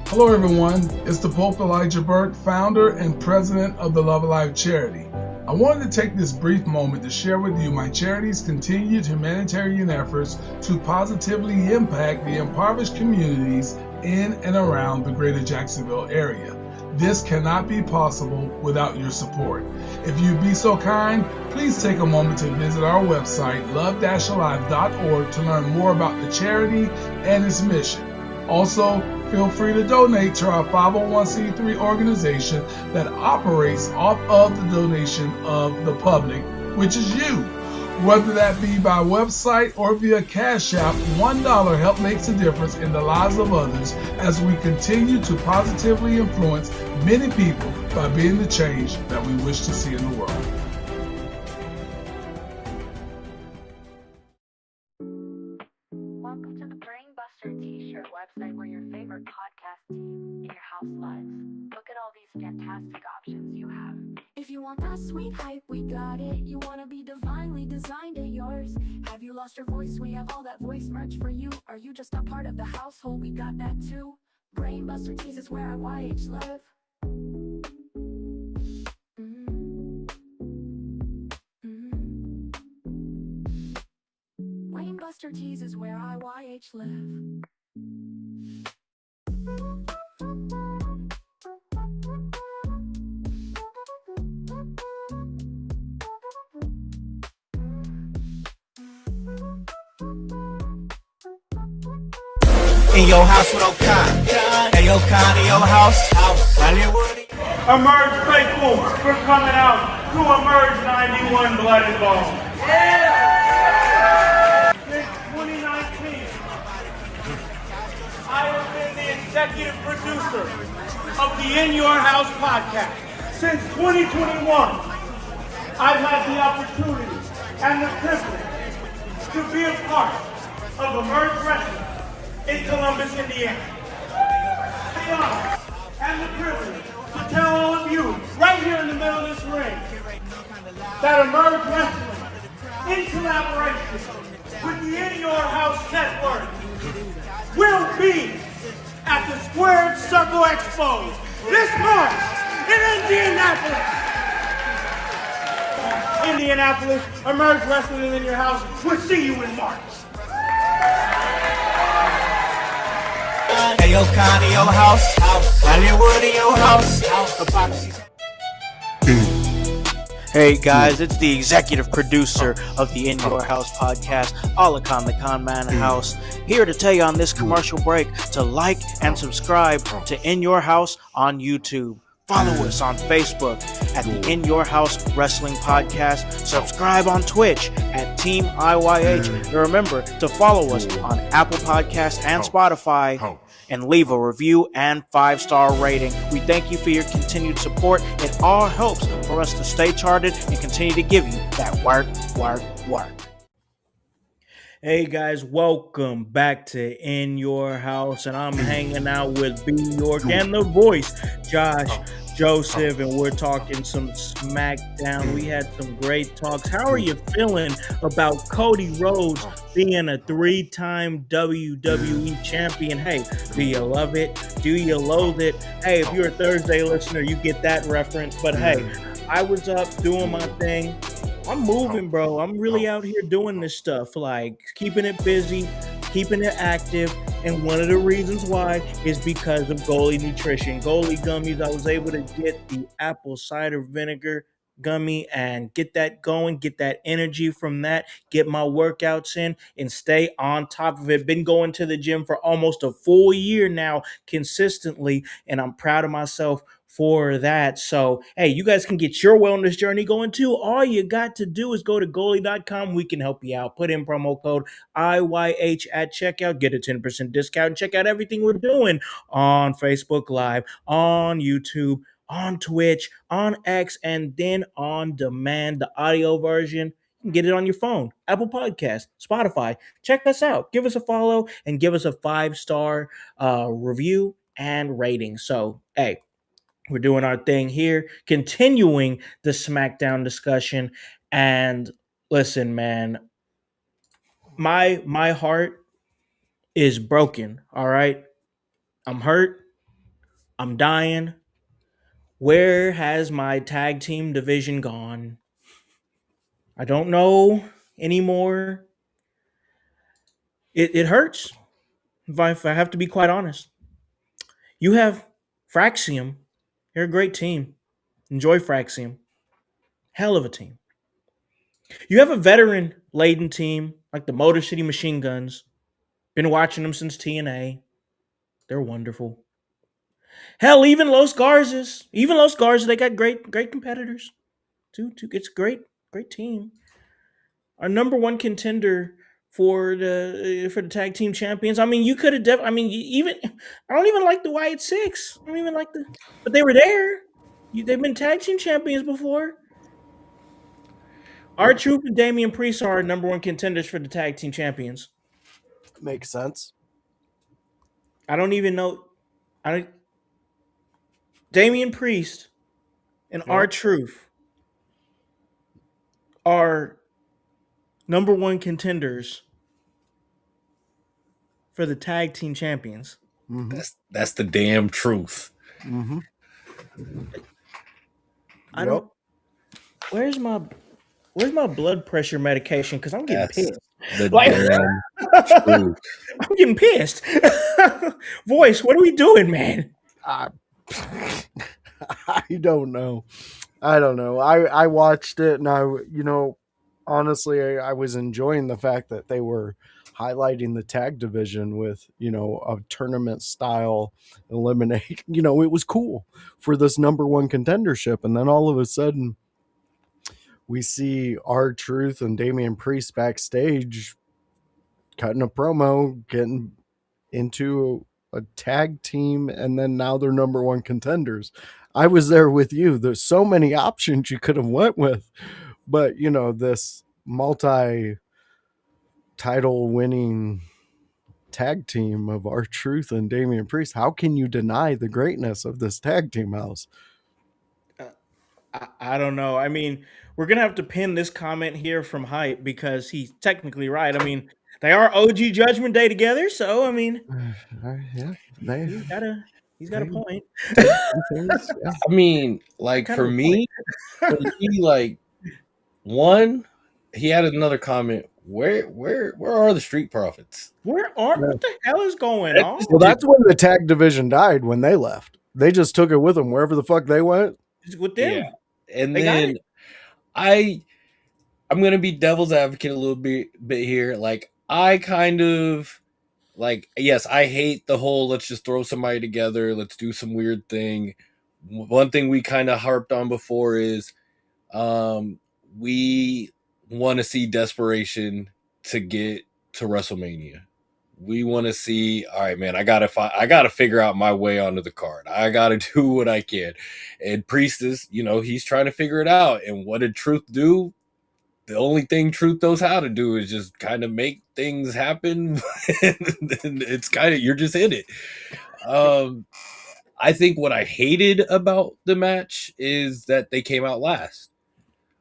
Hello everyone, it's the Pope Elijah Burke, founder and president of the Love Alive charity. I wanted to take this brief moment to share with you my charity's continued humanitarian efforts to positively impact the impoverished communities in and around the greater Jacksonville area. This cannot be possible without your support. If you'd be so kind, please take a moment to visit our website, love-alive.org, to learn more about the charity and its mission. Also, feel free to donate to our 501c3 organization that operates off of the donation of the public, which is you. Whether that be by website or via Cash App, $1 help makes a difference in the lives of others as we continue to positively influence many people by being the change that we wish to see in the world. Welcome to the Brainbuster T-shirt website where your favorite podcast team in your house lives. Look at all these fantastic options you have. If you want that sweet hype, we got it. You want to be divinely designed at yours. Have you lost your voice? We have all that voice merch for you. Are you just a part of the household? We got that too. Brainbuster teases where I YH live. Brainbuster teases where I YH live. In your house with O'Con. Hey, O'Con, in your house. Hollywood. Emerge faithful for coming out to Emerge 91 Blood and Bone. Since 2019, I have been the executive producer of the In Your House podcast. Since 2021, I've had the opportunity and the privilege to be a part of Emerge Wrestling in Columbus, Indiana. The honor and the privilege to tell all of you, right here in the middle of this ring, that Emerge Wrestling, in collaboration with the In Your House Network, will be at the Squared Circle Expo this March in Indianapolis. Indianapolis, Emerge Wrestling in your house. We'll see you in March. Hey, O'Con, in your house. Hollywood, in your house. Hey guys, it's the executive producer of the In Your House podcast, Alakon the Con Man House, here to tell you on this commercial break to like and subscribe to In Your House on YouTube. Follow us on Facebook at the In Your House Wrestling Podcast. Subscribe on Twitch at Team IYH. And remember to follow us on Apple Podcasts and Spotify. And leave a review and 5-star rating. We thank you for your continued support. It all helps for us to stay charted and continue to give you that work. Hey guys, welcome back to In Your House, and I'm hanging out with B. York and the voice, Josh Joseph, and we're talking some Smackdown. We had some great talks. How are you feeling about Cody Rhodes being a 3-time WWE champion? Hey, do you love it? Do you loathe it? Hey, if you're a Thursday listener, you get that reference. But hey, I was up doing my thing. I'm moving, bro. I'm really out here doing this stuff, like keeping it busy, keeping it active. And one of the reasons why is because of Goalie Nutrition. Goalie Gummies, I was able to get the apple cider vinegar gummy and get that going, get that energy from that, get my workouts in and stay on top of it. Been going to the gym for almost a full year now consistently, and I'm proud of myself for that. So, hey, you guys can get your wellness journey going too. All you got to do is go to goalie.com. We can help you out. Put in promo code IYH at checkout. Get a 10% discount and check out everything we're doing on Facebook Live, on YouTube, on Twitch, on X, and then on demand, the audio version. You can get it on your phone, Apple Podcasts, Spotify. Check us out. Give us a follow and give us a 5-star review and rating. So, hey, we're doing our thing here, continuing the SmackDown discussion. And listen, man, my heart is broken, all right? I'm hurt. I'm dying. Where has my tag team division gone? I don't know anymore. It hurts, if I have to be quite honest. You have Fraxium. You're a great team. Enjoy Fraxium. Hell of a team. You have a veteran-laden team like the Motor City Machine Guns. Been watching them since TNA. They're wonderful. Hell, even Los Garzas. They got great competitors. It's a great team. Our number one contender for the tag team champions. I mean, you could have. I don't even like the Wyatt Six. I don't even like but they were there. They've been tag team champions before. R-Truth and Damian Priest are our number one contenders for the tag team champions. Makes sense. I don't even know. Damian Priest and R-Truth are number one contenders for the tag team champions. Mm-hmm. That's the damn truth. Mm-hmm. I don't. Where's my blood pressure medication? Because I'm getting That's pissed. the Like damn truth. I'm getting pissed. Voice, what are we doing, man? I, I don't know. I don't know. I watched it and honestly, I was enjoying the fact that they were highlighting the tag division with, a tournament style elimination. It was cool for this number one contendership. And then all of a sudden we see R-Truth and Damian Priest backstage cutting a promo, getting into a tag team, and then now they're number one contenders. I was there with you. There's so many options you could have went with, but this multi title winning tag team of R-Truth and Damian Priest, how can you deny the greatness of this tag team, House? I don't know. I mean, we're gonna have to pin this comment here from Hype because he's technically right. I mean, they are OG Judgment Day together, so I mean, Yeah, he's got a point. I mean, like Kind for of a me, like one, he had another comment. Where are the Street Profits? What the hell is going on? Well, that's when the tag division died, when they left. They just took it with them wherever the fuck they went. It's with them. Yeah. And They got then I'm gonna be devil's advocate a little bit here. Like I kind of like, yes, I hate the whole let's just throw somebody together, let's do some weird thing. One thing we kind of harped on before is we want to see desperation to get to WrestleMania. We want to see, all right, man, I gotta figure out my way onto the card. I gotta do what I can. And Priestess, he's trying to figure it out. And what did Truth do? The only thing Truth knows how to do is just kind of make things happen. And it's kind of, you're just in it. I think what I hated about the match is that they came out last.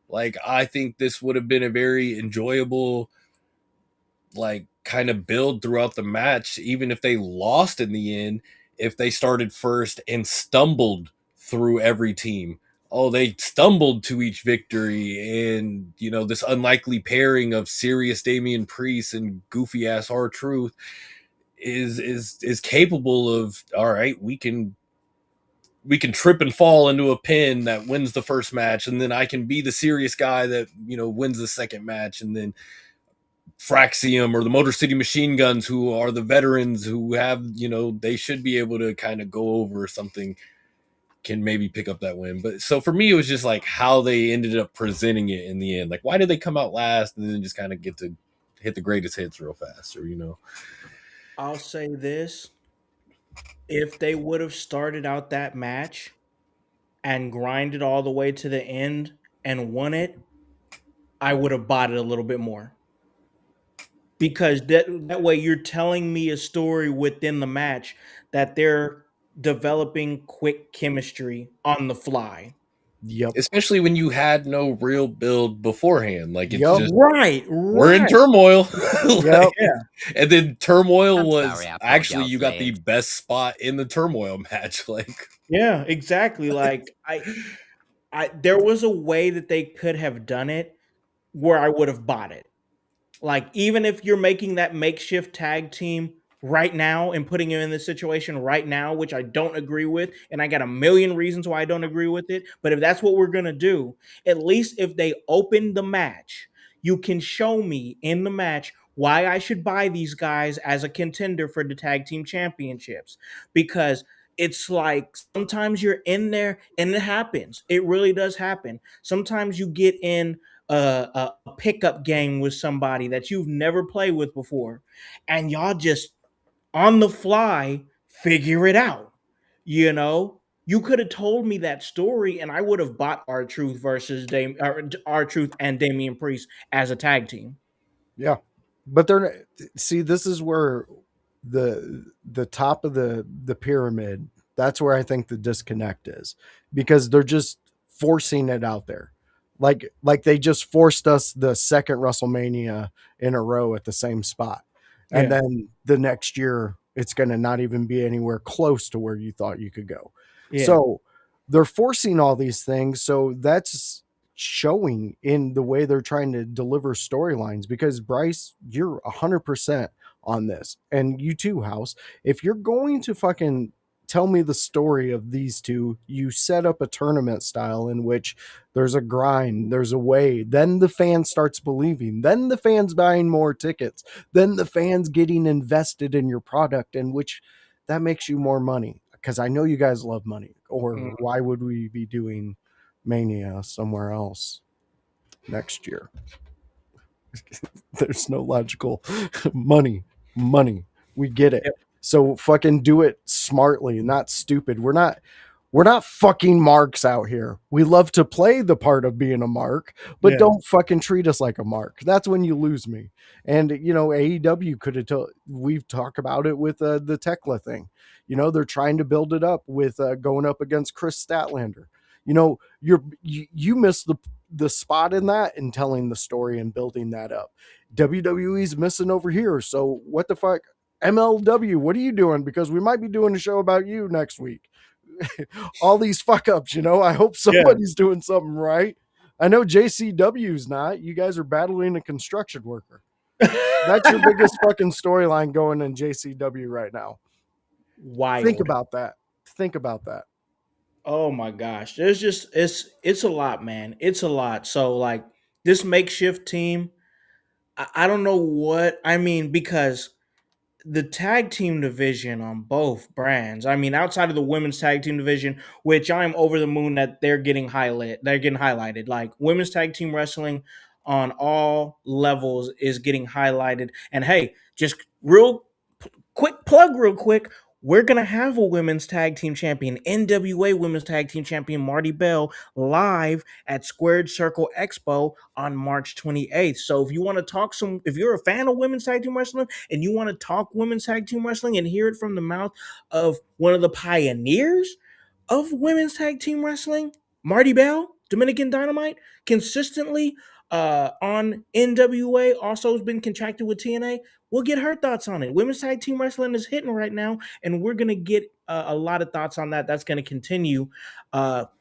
Like, I think this would have been a very enjoyable, like, kind of build throughout the match, even if they lost in the end, if they started first and stumbled through every team. Oh, they stumbled to each victory, and this unlikely pairing of serious Damian Priest and goofy ass R-Truth is capable of, all right, we can trip and fall into a pin that wins the first match, and then I can be the serious guy that wins the second match, and then Fraxium or the Motor City Machine Guns, who are the veterans who have, they should be able to kind of go over something, can maybe pick up that win. But so for me, it was just like how they ended up presenting it in the end. Like, why did they come out last and then just kind of get to hit the greatest hits real fast? Or I'll say this: if they would have started out that match and grinded all the way to the end and won it, I would have bought it a little bit more. Because that way you're telling me a story within the match that they're developing quick chemistry on the fly. Yep. Especially when you had no real build beforehand. Like, it's just right. We're in turmoil. Yep. And then turmoil was actually, you got the best spot in the turmoil match. Like, yeah, exactly. Like I there was a way that they could have done it where I would have bought it. Like, even if you're making that makeshift tag team right now and putting him in this situation right now, which I don't agree with, and I got a million reasons why I don't agree with it, but if that's what we're going to do, at least if they open the match, you can show me in the match why I should buy these guys as a contender for the tag team championships. Because it's like sometimes you're in there and it happens. It really does happen. Sometimes you get in a pickup game with somebody that you've never played with before, and y'all just on the fly figure it out. You could have told me that story, and I would have bought R-Truth versus R-Truth and Damian Priest as a tag team. Yeah, but this is where the top of the pyramid. That's where I think the disconnect is, because they're just forcing it out there. Like they just forced us the second WrestleMania in a row at the same spot. And then the next year it's going to not even be anywhere close to where you thought you could go. Yeah. So they're forcing all these things. So that's showing in the way they're trying to deliver storylines, because Bryce, you're 100% on this. And you too, House. If you're going to fucking tell me the story of these two, you set up a tournament style in which there's a grind, there's a way, then the fan starts believing, then the fans buying more tickets, then the fans getting invested in your product, in which that makes you more money. Because I know you guys love money, or why would we be doing Mania somewhere else next year? There's no logical money. We get it. Yep. So fucking do it smartly, not stupid. We're not fucking marks out here. We love to play the part of being a mark, but don't fucking treat us like a mark. That's when you lose me. And AEW could have told. We've talked about it with the Tekla thing. They're trying to build it up with going up against Chris Statlander. You missed the spot in that and telling the story and building that up. WWE's missing over here. So what the fuck? MLW, what are you doing? Because we might be doing a show about you next week. All these fuck ups, I hope somebody's doing something right. I know JCW's not. You guys are battling a construction worker. That's your biggest fucking storyline going in JCW right now. Wild. Think about that. Oh my gosh. There's just it's a lot, man. It's a lot. So like this makeshift team, I don't know what I mean, because the tag team division on both brands, I mean, outside of the women's tag team division, which I'm over the moon that they're getting highlighted. Like women's tag team wrestling on all levels is getting highlighted. And hey, just quick plug real quick. We're going to have a women's tag team champion, NWA women's tag team champion Marty Bell, live at Squared Circle Expo on March 28th. So if you want to talk if you're a fan of women's tag team wrestling and you want to talk women's tag team wrestling and hear it from the mouth of one of the pioneers of women's tag team wrestling, Marty Bell, Dominican Dynamite, consistently on NWA, also has been contracted with TNA. We'll get her thoughts on it. Women's tag team wrestling is hitting right now, and we're going to get a lot of thoughts on that. That's going to continue. But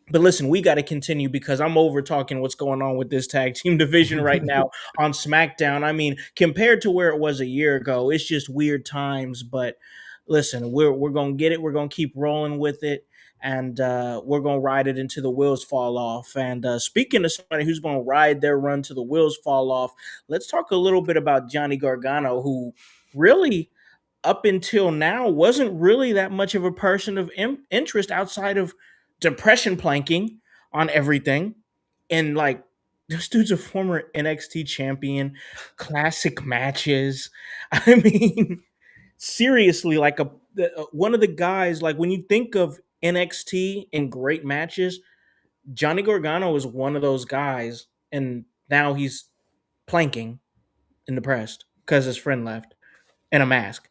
listen, we got to continue because I'm over talking what's going on with this tag team division right now on SmackDown. I mean, compared to where it was a year ago, it's just weird times. But listen, we're going to get it. We're going to keep rolling with it. And we're going to ride it until the wheels fall off. And speaking of somebody who's going to ride their run till the wheels fall off, let's talk a little bit about Johnny Gargano, who really, up until now, wasn't really that much of a person of interest outside of depression planking on everything. And like, this dude's a former NXT champion, classic matches. I mean, seriously, like one of the guys, like when you think of NXT in great matches, Johnny Gargano is one of those guys, and now he's planking and depressed because his friend left and a mask.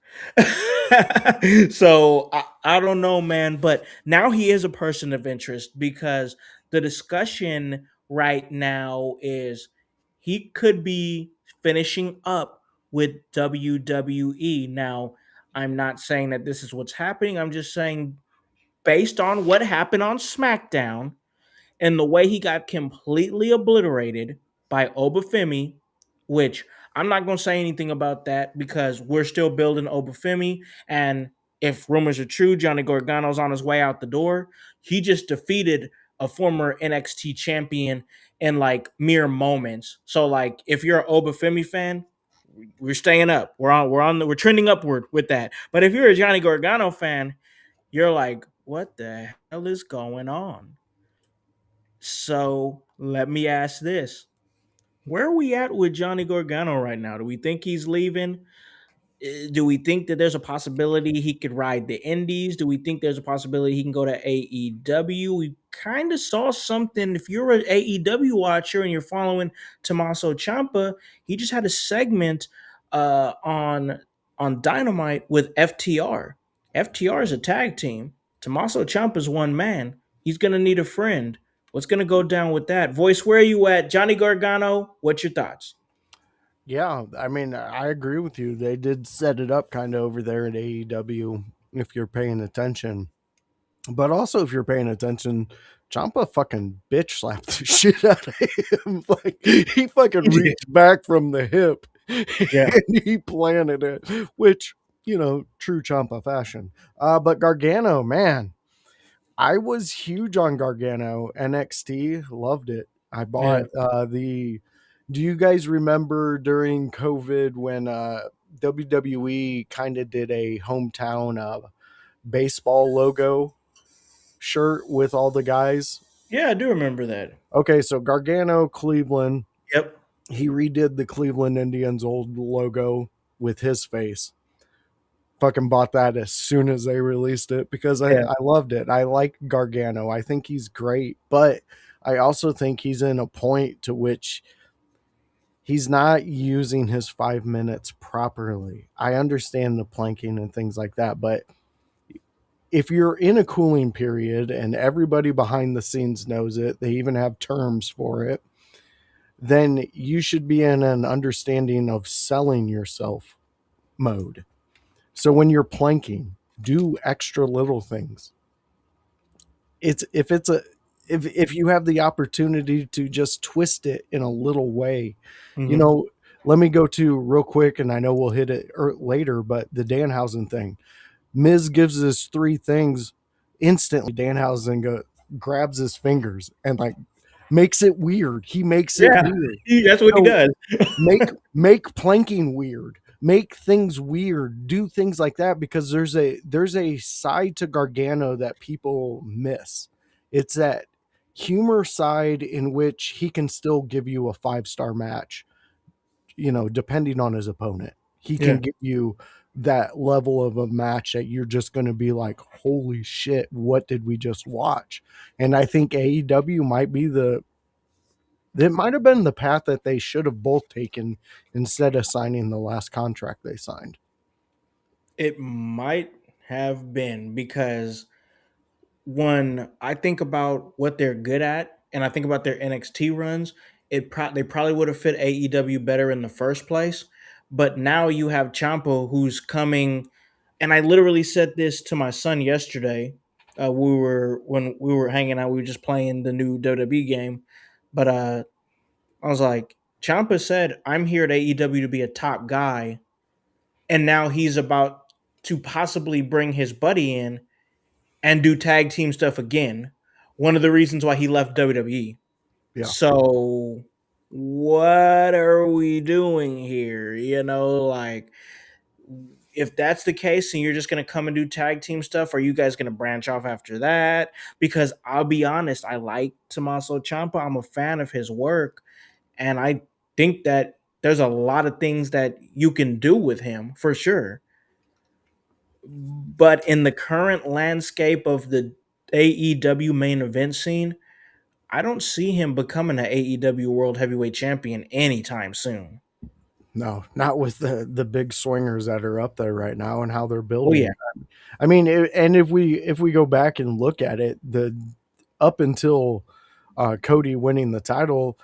So I don't know, man, but now he is a person of interest because the discussion right now is he could be finishing up with WWE. Now, I'm not saying that this is what's happening. I'm just saying, based on what happened on SmackDown and the way he got completely obliterated by Femi, which I'm not going to say anything about that because we're still building Femi. And if rumors are true, Johnny Gargano's on his way out the door. He just defeated a former NXT champion in like mere moments. So like, if you're an Femi fan, we're staying up. We're trending upward with that. But if you're a Johnny Gargano fan, you're like, what the hell is going on? So let me ask this. Where are we at with Johnny Gargano right now? Do we think he's leaving? Do we think that there's a possibility he could ride the Indies? Do we think there's a possibility he can go to AEW? We kind of saw something. If you're an AEW watcher and you're following Tommaso Ciampa, he just had a segment on Dynamite with FTR. FTR is a tag team. Tommaso Ciampa is one man. He's going to need a friend. What's going to go down with that? Voice, where are you at? Johnny Gargano, what's your thoughts? Yeah, I mean, I agree with you. They did set it up kind of over there at AEW if you're paying attention. But also, if you're paying attention, Ciampa fucking bitch slapped the shit out of him. Like, he fucking reached back from the hip Yeah. and he planted it, which, true Ciampa fashion. But Gargano, man, I was huge on Gargano. NXT, loved it. I bought do you guys remember during COVID when WWE kind of did a hometown baseball logo shirt with all the guys? Yeah, I do remember that. Okay, so Gargano, Cleveland. Yep. He redid the Cleveland Indians old logo with his face. Fucking bought that as soon as they released it because I loved it. I like Gargano. I think he's great, but I also think he's in a point to which he's not using his 5 minutes properly. I understand the planking and things like that, but if you're in a cooling period and everybody behind the scenes knows it, they even have terms for it, then you should be in an understanding of selling yourself mode. So when you're planking, do extra little things. If you have the opportunity to just twist it in a little way, let me go to real quick, and I know we'll hit it later, but the Danhausen thing. Miz gives us 3 things instantly. Danhausen grabs his fingers and like makes it weird. He makes it weird. That's what he does. make planking weird. Make things weird. Do things like that because there's a side to Gargano that people miss. It's that humor side in which he can still give you a 5-star match, depending on his opponent. He can give you that level of a match that you're just going to be like, holy shit, what did we just watch? And I think AEW might be that might have been the path that they should have both taken instead of signing the last contract they signed. It might have been because when I think about what they're good at and I think about their NXT runs, they probably would have fit AEW better in the first place. But now you have Ciampa who's coming, and I literally said this to my son yesterday. When we were hanging out, we were just playing the new WWE game, but I was like, Ciampa said, "I'm here at AEW to be a top guy," and now he's about to possibly bring his buddy in and do tag team stuff again. One of the reasons why he left WWE. Yeah. So what are we doing here? Like if that's the case and you're just going to come and do tag team stuff, are you guys going to branch off after that? Because I'll be honest, I like Tommaso Ciampa. I'm a fan of his work. And I think that there's a lot of things that you can do with him for sure. But in the current landscape of the AEW main event scene, I don't see him becoming an AEW World Heavyweight Champion anytime soon. No, not with the big swingers that are up there right now and how they're building. Oh, yeah. I mean, and if we go back and look at it, up until Cody winning the title,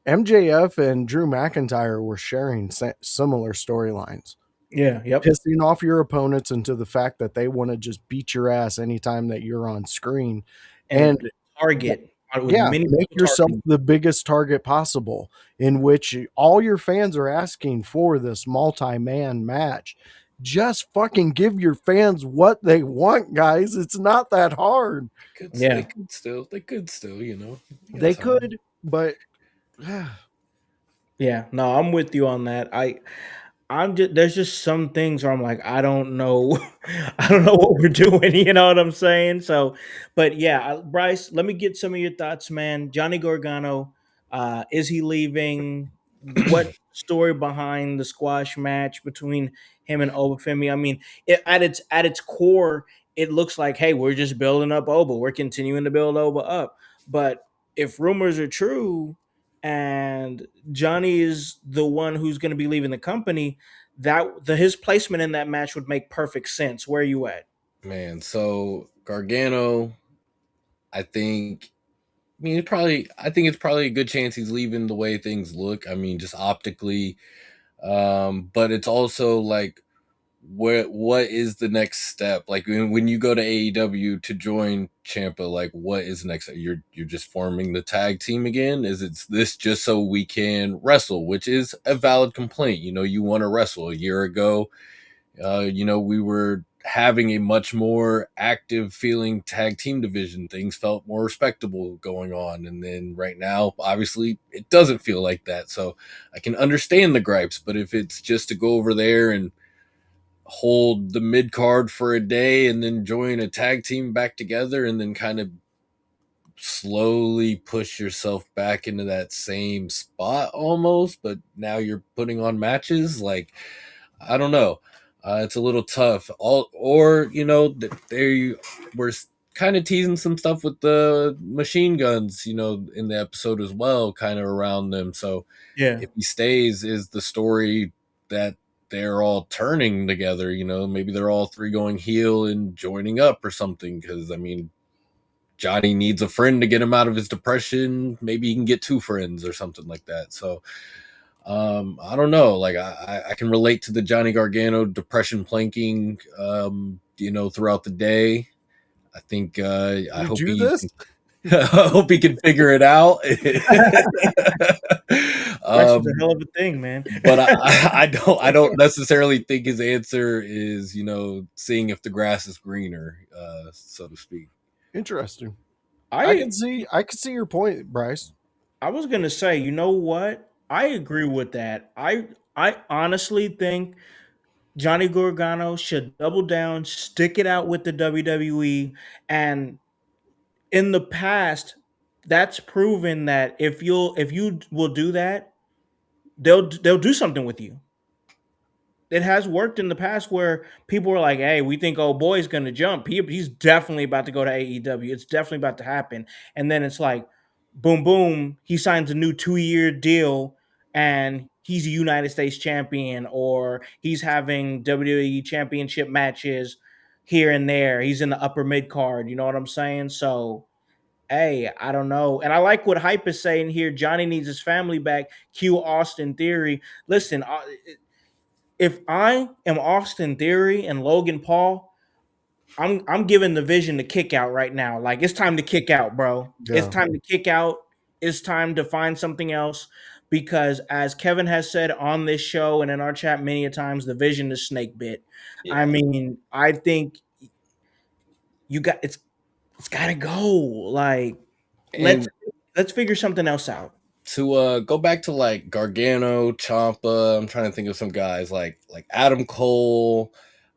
MJF and Drew McIntyre were sharing similar storylines. Yeah, yep. Pissing off your opponents into the fact that they want to just beat your ass anytime that you're on screen. And target. Make yourself the biggest target possible, in which all your fans are asking for this multi-man match. Just fucking give your fans what they want, guys. It's not that hard. They could still, They could, but yeah, no, I'm with you on that. I'm just there's just some things where I'm like, I don't know, I don't know what we're doing. You know what I'm saying? So, but yeah, Bryce, let me get some of your thoughts, man. Johnny Gargano, is he leaving? What story behind the squash match between him and Femi? I mean, at its core, it looks like, hey, we're just building up Oba. We're continuing to build Oba up. But if rumors are true, and Johnny is the one who's going to be leaving the company, his placement in that match would make perfect sense. Where are you at? Man, so Gargano, I think it's probably a good chance he's leaving the way things look. I mean, just optically, But it's also like, what is the next step? Like when you go to AEW to join Champa, like what is the next step? You're just forming the tag team again? Is it this just so we can wrestle, which is a valid complaint? You know, you want to wrestle. A year ago, you know, we were having a much more active feeling tag team division. Things felt more respectable going on. And then right now, obviously, it doesn't feel like that. So I can understand the gripes, but if it's just to go over there and hold the mid card for a day and then join a tag team back together and then kind of slowly push yourself back into that same spot almost, but now you're putting on matches, like I don't know. It's a little tough. Or you know, they were kind of teasing some stuff with the machine guns, you know, in the episode as well, kind of around them. So Yeah. if he stays, is the story that they're all turning together? You know, maybe they're all three going heel and joining up or something. Because I mean, Johnny needs a friend to get him out of his depression. Maybe he can get two friends or something like that. So I don't know. Like I can relate to the Johnny Gargano depression planking, you know, throughout the day. I think I You hope do he this? I hope he can figure it out. Depression's a hell of a thing, man. But I don't necessarily think his answer is, you know, seeing if the grass is greener, so to speak. Interesting. I I can see your point, Bryce. I was gonna say, you know what? I agree with that. I honestly think Johnny Gargano should double down, stick it out with the WWE, and in the past, that's proven that if you will do that, they'll do something with you. It has worked in the past where people were like, "Hey, we think old boy's gonna jump. He's definitely about to go to AEW. It's definitely about to happen." And then it's like, boom, boom, he signs a new 2-year deal, and he's a United States champion, or he's having WWE championship matches here and there. He's in the upper mid card. You know what I'm saying? So, hey, I don't know. And I like what Hype is saying here. Johnny needs his family back. Cue Austin Theory. Listen, if I am Austin Theory and Logan Paul, I'm giving the Vision the kick out right now. Like it's time to kick out, bro. It's Yeah. time to kick out. It's time to find something else because as Kevin has said on this show and in our chat many a times, the Vision is snake bit. I Yeah. mean, I think you got it's got to go. Like let's And let's figure something else out. to go back to like Gargano, Champa, I'm trying to think of some guys like Adam Cole,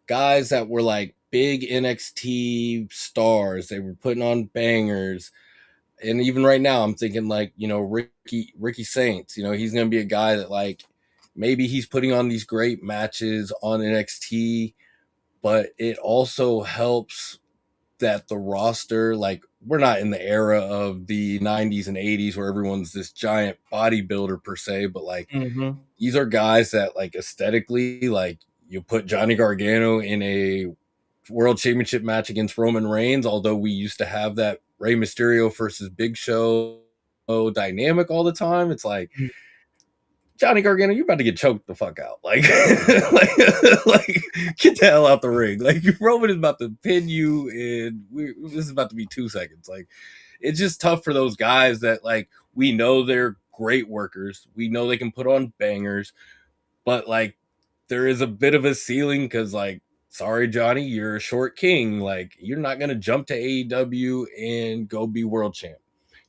guys that were like big NXT stars. They were putting on bangers. And even right now, I'm thinking like, you know, Ricky Saints, you know, he's gonna be a guy that like maybe he's putting on these great matches on NXT, but it also helps that the roster, like we're not in the era of the 90s and 80s where everyone's this giant bodybuilder per se, but like Mm-hmm. these are guys that like aesthetically, like you put Johnny Gargano in a world championship match against Roman Reigns, although we used to have that Rey Mysterio versus Big Show dynamic all the time. It's like Johnny Gargano, you're about to get choked the fuck out. Like, like get the hell out the ring. Like Roman is about to pin you, and this is about to be 2 seconds. Like, it's just tough for those guys that like we know they're great workers. We know they can put on bangers, but like there is a bit of a ceiling because like, sorry Johnny, you're a short king. Like, you're not gonna jump to AEW and go be world champ.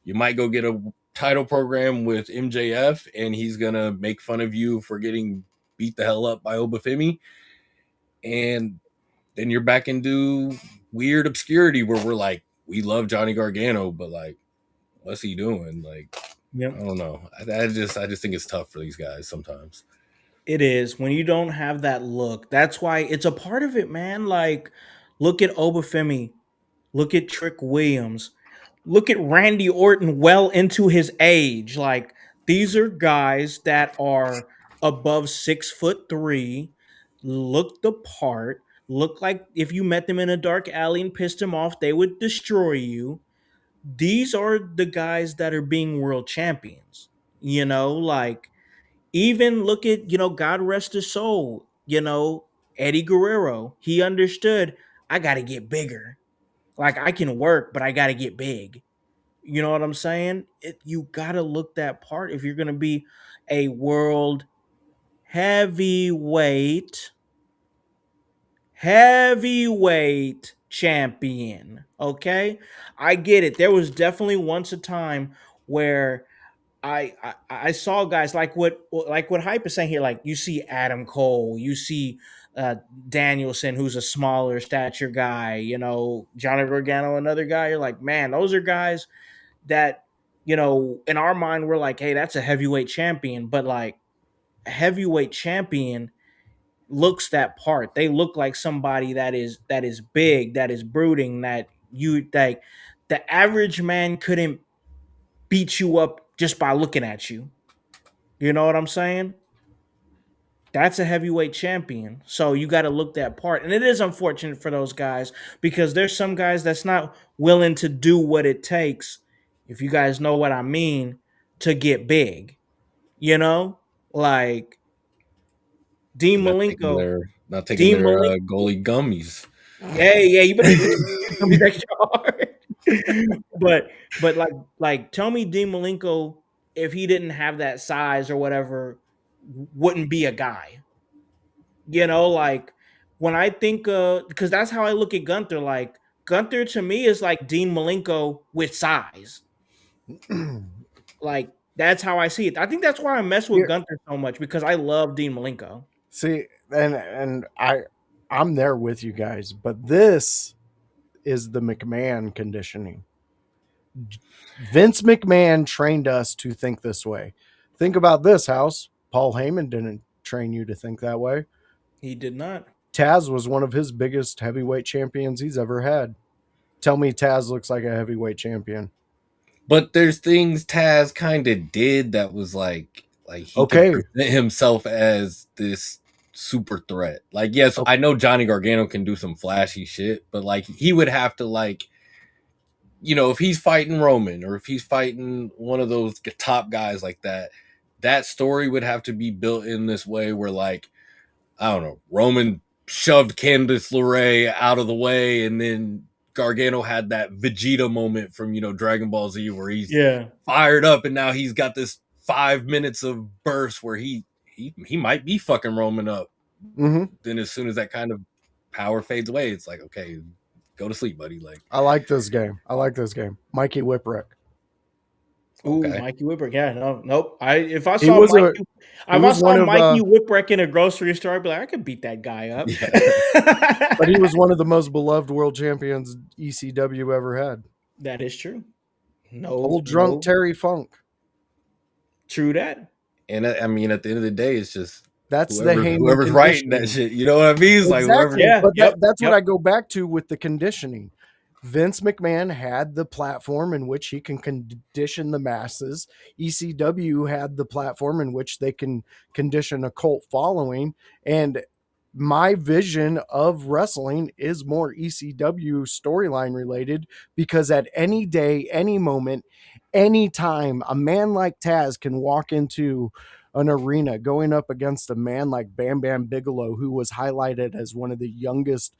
You might go get a title program with MJF, and he's gonna make fun of you for getting beat the hell up by Femi, and then you're back into weird obscurity where we're like, we love Johnny Gargano, but like, what's he doing? Like, Yep. I don't know. I just think it's tough for these guys sometimes. It is when you don't have that look. That's why it's a part of it, man. Like, look at Obafemi, look at Trick Williams, look at Randy Orton well into his age. Like, these are guys that are above 6'3", look the part, look like if you met them in a dark alley and pissed them off, they would destroy you. These are the guys that are being world champions. You know, like Even look at, God rest his soul, Eddie Guerrero. He understood, I got to get bigger. Like, I can work, but I got to get big. You know what I'm saying? You got to look that part if you're going to be a world heavyweight champion. Okay, I get it. There was definitely once a time where I saw guys like what Hype is saying here. Like, you see Adam Cole, you see Danielson, who's a smaller stature guy. Johnny Gargano, another guy. You're like, man, those are guys that, in our mind, we're like, hey, that's a heavyweight champion. But like, a heavyweight champion looks that part. They look like somebody that is big, that is brooding, that you like the average man couldn't beat you up just by looking at you. You know what I'm saying? That's a heavyweight champion. So you got to look that part. And it is unfortunate for those guys because there's some guys that's not willing to do what it takes, if you guys know what I mean, to get big. Like Dean Not taking Malenko. their not taking Dean their Malenko. goalie gummies. Yeah, you better tell me that hard. but tell me Dean Malenko, if he didn't have that size or whatever, wouldn't be a guy. Like when I think because that's how I look at Gunther. Like, Gunther to me is like Dean Malenko with size. Like, that's how I see it. I think that's why I mess with Gunther so much, because I love Dean Malenko. See, and I'm there with you guys, but this is the McMahon conditioning. Vince McMahon trained us to think this way. Think about this, House. Paul Heyman didn't train you to think that way. He did not. Taz was one of his biggest heavyweight champions he's ever had. Tell me Taz looks like a heavyweight champion. But there's things Taz kind of did that was like he Okay. could present himself as this super threat. Like, yes, I know Johnny Gargano can do some flashy shit, but like he would have to, like, if he's fighting Roman or if he's fighting one of those top guys like that, that story would have to be built in this way where, like, I don't know, Roman shoved Candice LeRae out of the way, and then Gargano had that Vegeta moment from, Dragon Ball Z where he's fired up, and now he's got this 5 minutes of burst where he might be fucking Roman up. Mm-hmm. Then as soon as that kind of power fades away, it's like, okay, go to sleep, buddy. Like, I like this game. Mikey Whipwreck. Ooh, okay. Mikey Whipwreck. Yeah, nope. If I saw Mikey Whipwreck in a grocery store, I'd be like, I could beat that guy up. Yeah. But he was one of the most beloved world champions ECW ever had. That is true. Old drunk Terry Funk. True that. And I mean, at the end of the day, it's just that's whoever's writing that shit. You know what I mean? It's exactly. Like, whoever. That's what I go back to with the conditioning. Vince McMahon had the platform in which he can condition the masses. ECW had the platform in which they can condition a cult following. And my vision of wrestling is more ECW storyline related, because at any day, any moment, any time, a man like Taz can walk into an arena going up against a man like Bam Bam Bigelow, who was highlighted as one of the youngest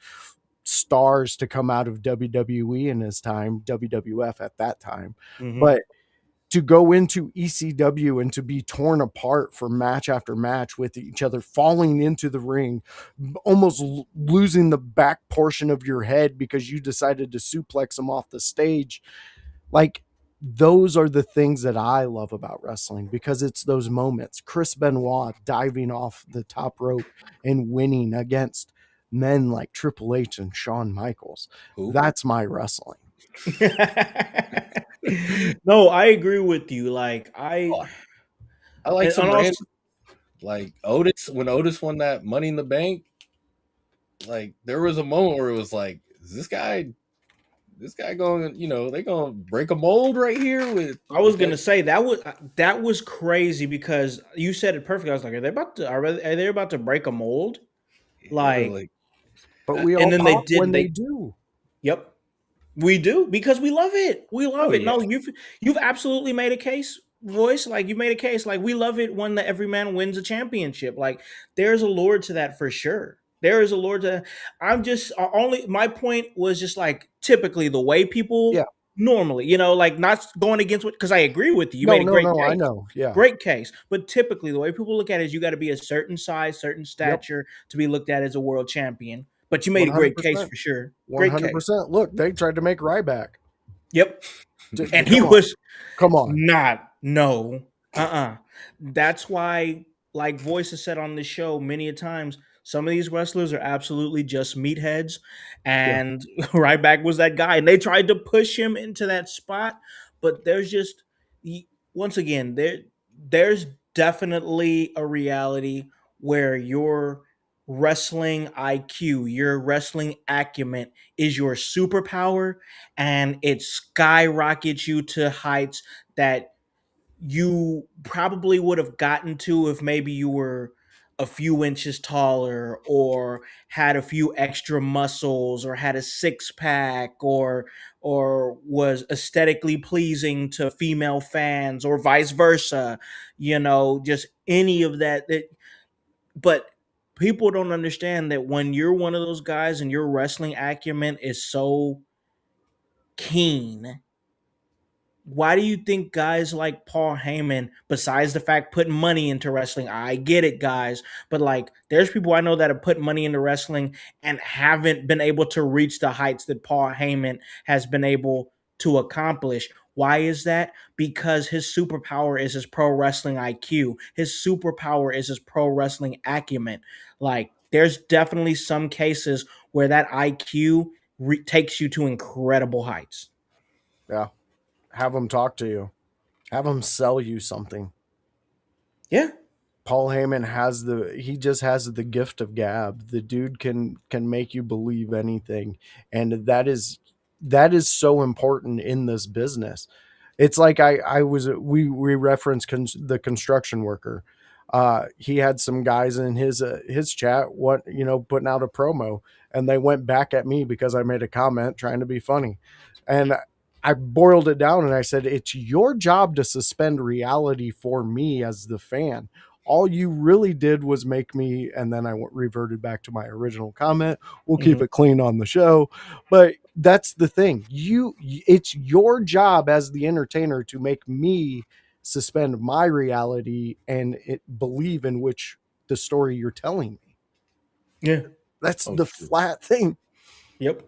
stars to come out of WWE in his time, WWF at that time. Mm-hmm. But to go into ECW and to be torn apart for match after match with each other, falling into the ring, almost losing the back portion of your head because you decided to suplex them off the stage. Like, those are the things that I love about wrestling, because it's those moments. Chris Benoit diving off the top rope and winning against men like Triple H and Shawn Michaels. Ooh. That's my wrestling. No, I agree with you. Like, I like some random, like Otis. When Otis won that Money in the Bank, like, there was a moment where it was like, is this guy going, they gonna break a mold right here with. I was gonna say that was crazy, because you said it perfectly. I was like, are they about to break a mold? Like, but we all and then they do. Yep, we do, because we love it. We love it. Yeah. No, you've absolutely made a case Voice, like you made a case, like we love it when the every man wins a championship. Like there's a lore to that for sure. There is a lore to. I'm just only my point was just like typically the way Yeah. people normally, like not going against what because I agree with you. You made a great No, I case. know. Yeah. Great case. But typically the way people look at it is you got to be a certain size, certain Yep. stature to be looked at as a world champion. But you made a great case 100%. for sure. Great case. 100%. Look, they tried to make Ryback. Yep. And he Come on. was Come on. not, no, That's why, like Voice has said on this show many a times, some of these wrestlers are absolutely just meatheads. And Ryback was that guy. And they tried to push him into that spot. But there's just, once again, there's definitely a reality where your wrestling IQ, your wrestling acumen is your superpower, and it skyrockets you to heights that you probably would have gotten to if maybe you were a few inches taller or had a few extra muscles or had a six pack or was aesthetically pleasing to female fans or vice versa, just any of that. But people don't understand that when you're one of those guys and your wrestling acumen is so keen, why do you think guys like Paul Heyman, besides the fact putting money into wrestling, I get it, guys, but like there's people I know that have put money into wrestling and haven't been able to reach the heights that Paul Heyman has been able to accomplish. Why is that? Because his superpower is his pro wrestling IQ. His superpower is his pro wrestling acumen. Like there's definitely some cases where that IQ takes you to incredible heights. Yeah. Have them talk to you. Have them sell you something. Yeah. Paul Heyman he just has the gift of gab. The dude can make you believe anything. And that is so important in this business. It's like we referenced the construction worker. He had some guys in his chat, putting out a promo, and they went back at me because I made a comment trying to be funny. And I boiled it down and I said, it's your job to suspend reality for me as the fan. All you really did was make me, and then I reverted back to my original comment. We'll keep it clean on the show. But that's the thing. It's your job as the entertainer to make me suspend my reality and believe in the story you're telling me. Yeah. That's the flat thing. Yep.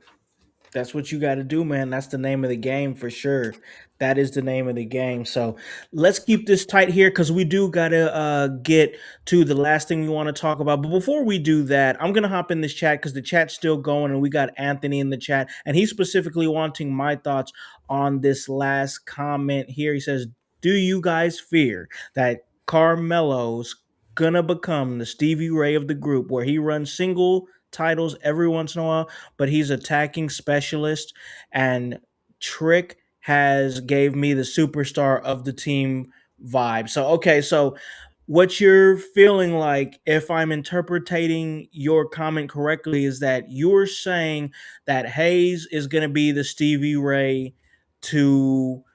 That's what you got to do, man. That's the name of the game for sure. That is the name of the game. So let's keep this tight here because we do got to get to the last thing we want to talk about. But before we do that, I'm going to hop in this chat because the chat's still going and we got Anthony in the chat. And he's specifically wanting my thoughts on this last comment here. He says, do you guys fear that Carmelo's going to become the Stevie Ray of the group where he runs single titles every once in a while, but he's attacking specialist, and Trick has gave me the superstar of the team vibe. So what you're feeling like, if I'm interpreting your comment correctly, is that you're saying that Hayes is going to be the Stevie Ray to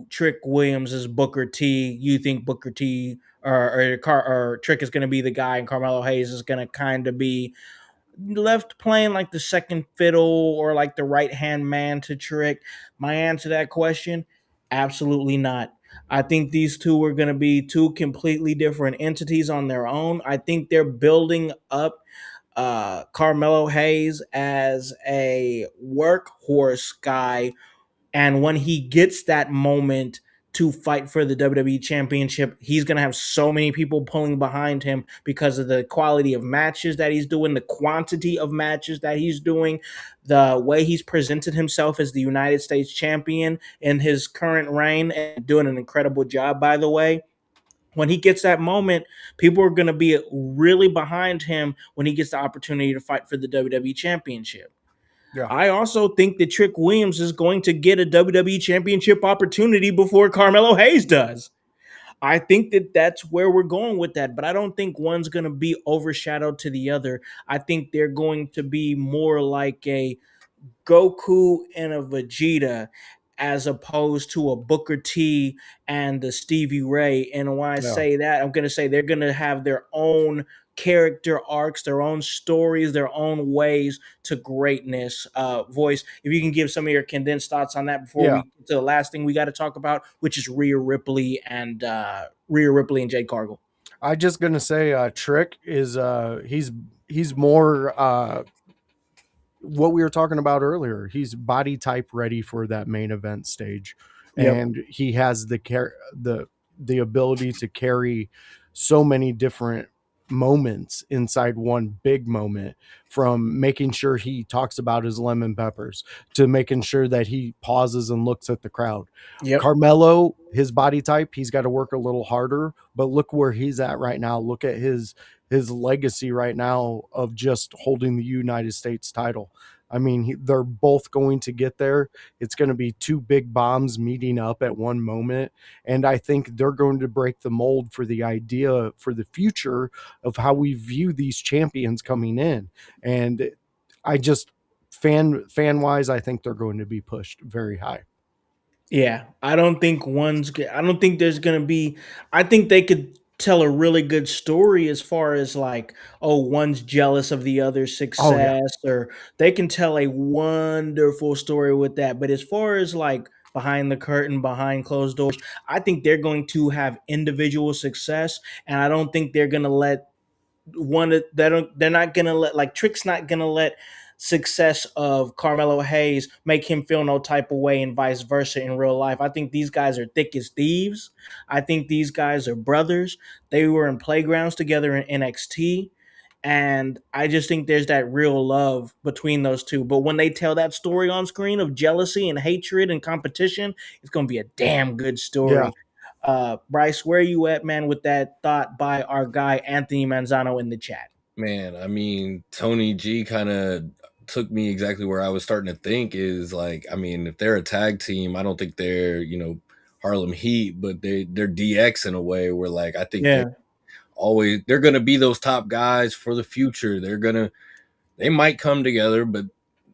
Trick Williams' Booker T. You think Booker T or Trick is going to be the guy, and Carmelo Hayes is going to kind of be left playing like the second fiddle or like the right hand man to Trick? My answer to that question, absolutely not. I think these two are going to be two completely different entities on their own. I think they're building up Carmelo Hayes as a workhorse guy, and when he gets that moment to fight for the WWE Championship, he's going to have so many people pulling behind him because of the quality of matches that he's doing, the quantity of matches that he's doing, the way he's presented himself as the United States champion in his current reign, and doing an incredible job, by the way. When he gets that moment, people are going to be really behind him when he gets the opportunity to fight for the WWE Championship. Yeah. I also think that Trick Williams is going to get a WWE Championship opportunity before Carmelo Hayes does. I think that that's where we're going with that, but I don't think one's going to be overshadowed to the other. I think they're going to be more like a Goku and a Vegeta, as opposed to a Booker T and the Stevie Ray. And when I Yeah. say that, I'm going to say they're going to have their own character arcs, their own stories, their own ways to greatness. Voice, if you can give some of your condensed thoughts on that before Yeah. we get to the last thing we got to talk about, which is Rhea Ripley and Jade Cargill. I just gonna say Trick is he's more what we were talking about earlier. He's body type ready for that main event stage, Yep. and he has the ability to carry so many different moments inside one big moment, from making sure he talks about his lemon peppers to making sure that he pauses and looks at the crowd. Yep. Carmelo, his body type, he's got to work a little harder, but look where he's at right now. Look at his legacy right now of just holding the United States title. I mean, they're both going to get there. It's going to be two big bombs meeting up at one moment. And I think they're going to break the mold for the idea for the future of how we view these champions coming in. And I just, fan wise, I think they're going to be pushed very high. Yeah, I don't think I don't think there's gonna be. I think they could tell a really good story as far as like, oh, one's jealous of the other's Oh yeah. success, or they can tell a wonderful story with that. But as far as like behind the curtain, behind closed doors, I think they're going to have individual success, and I don't think they're gonna let they're not gonna let like Trick's not gonna let success of Carmelo Hayes make him feel no type of way and vice versa in real life. I think these guys are thick as thieves. I think these guys are brothers. They were in playgrounds together in NXT. And I just think there's that real love between those two. But when they tell that story on screen of jealousy and hatred and competition, it's going to be a damn good Yeah. story. Bryce, where are you at, man, with that thought by our guy Anthony Manzano in the chat? Man, I mean, Tony G kind of took me exactly where I was starting to think is like, I mean, if they're a tag team, I don't think they're, Harlem Heat, but they're DX in a way where like I think Yeah. they're gonna be those top guys for the future. They might come together, but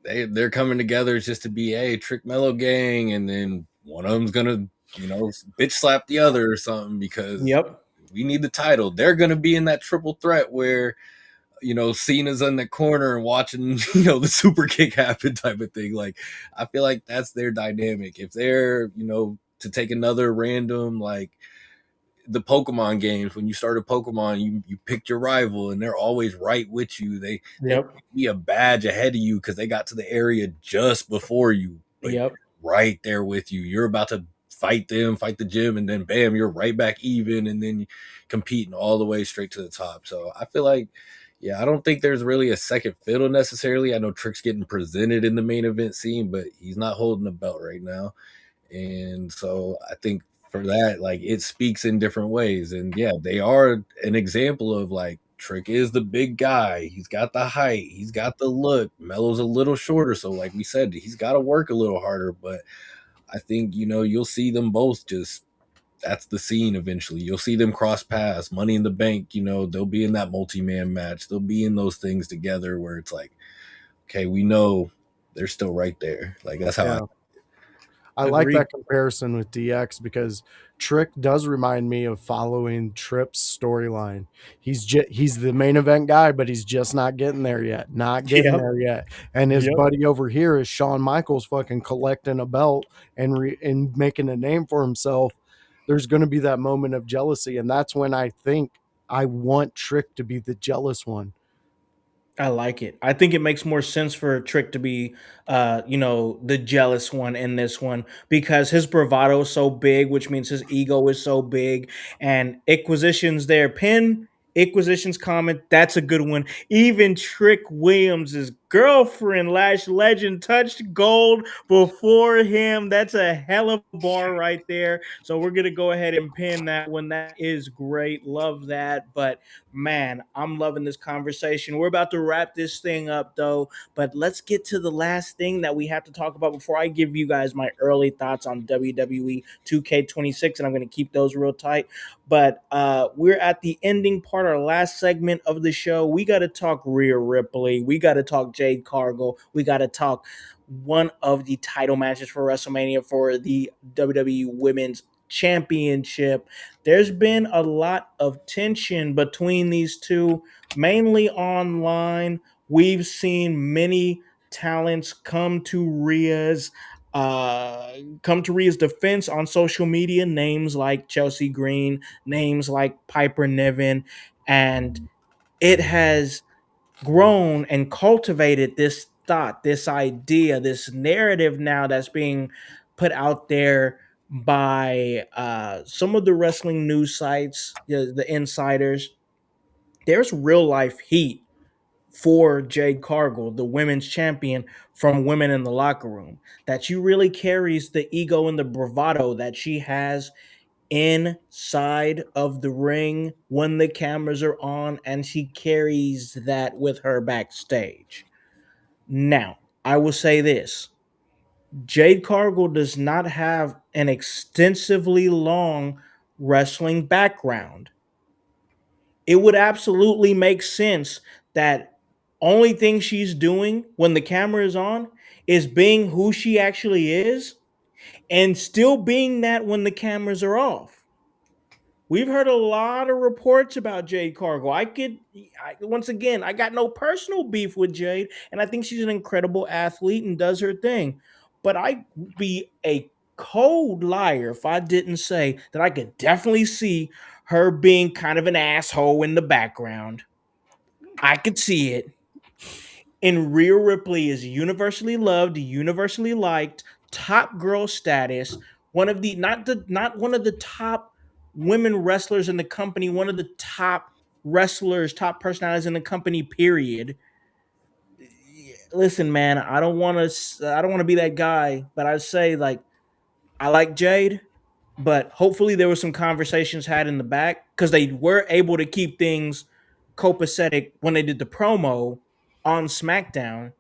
they're coming together just to be a Trick Mellow gang, and then one of them's gonna, bitch slap the other or something because Yep. we need the title. They're gonna be in that triple threat where Cena's in the corner and watching, the super kick happen type of thing. Like, I feel like that's their dynamic. If they're, to take another random, like the Pokemon games, when you started Pokemon, you picked your rival and they're always right with you. They Yep. be a badge ahead of you because they got to the area just before you, but Yep. right there with you. You're about to fight them, fight the gym, and then bam, you're right back even, and then competing all the way straight to the top. So I feel like, yeah, I don't think there's really a second fiddle necessarily. I know Trick's getting presented in the main event scene, but he's not holding a belt right now. And so I think for that, like, it speaks in different ways. And yeah, they are an example of like Trick is the big guy. He's got the height, he's got the look. Melo's a little shorter, so like we said, he's got to work a little harder. But I think you'll see them both just. That's the scene eventually. You'll see them cross paths, Money in the Bank, they'll be in that multi-man match. They'll be in those things together where it's like, okay, we know they're still right there. Like, that's how I like that comparison with DX because Trick does remind me of following Tripp's storyline. He's the main event guy, but he's just not getting there yet. Not getting Yep. there yet. And his Yep. buddy over here is Shawn Michaels fucking collecting a belt and making a name for himself. There's going to be that moment of jealousy, and that's when I think I want Trick to be the jealous one. I like it. I think it makes more sense for Trick to be, the jealous one in this one because his bravado is so big, which means his ego is so big. And Inquisition's there. Inquisition's comment, that's a good one. Even Trick Williams' girlfriend, Lash Legend, touched gold before him. That's a hell of a bar right there. So we're going to go ahead and pin that one. That is great. Love that. But man, I'm loving this conversation. We're about to wrap this thing up though, but let's get to the last thing that we have to talk about before I give you guys my early thoughts on WWE 2K26, and I'm going to keep those real tight. But we're at the ending part, our last segment of the show. We got to talk Rhea Ripley. We got to talk Jade Cargill. We got to talk one of the title matches for WrestleMania for the WWE Women's Championship. There's been a lot of tension between these two, mainly online. We've seen many talents come to Rhea's defense on social media. Names like Chelsea Green, names like Piper Niven, and it has grown and cultivated this thought, this idea, this narrative now that's being put out there by some of the wrestling news sites, the insiders. There's real life heat for Jade Cargill, the women's champion, from women in the locker room. That she really carries the ego and the bravado that she has inside of the ring when the cameras are on, and she carries that with her backstage. Now, I will say this. Jade Cargill does not have an extensively long wrestling background. It would absolutely make sense that only thing she's doing when the camera is on is being who she actually is and still being that when the cameras are off. We've heard a lot of reports about Jade Cargill. Once again, I got no personal beef with Jade, and I think she's an incredible athlete and does her thing. But I'd be a cold liar if I didn't say that I could definitely see her being kind of an asshole in the background. I could see it. And Rhea Ripley is universally loved, universally liked, top girl status, one of the not one of the top women wrestlers in the company, one of the top wrestlers, top personalities in the company, period. Listen, man, I don't want to be that guy, but I say, like, I like Jade, but hopefully there were some conversations had in the back, because they were able to keep things copacetic when they did the promo on SmackDown.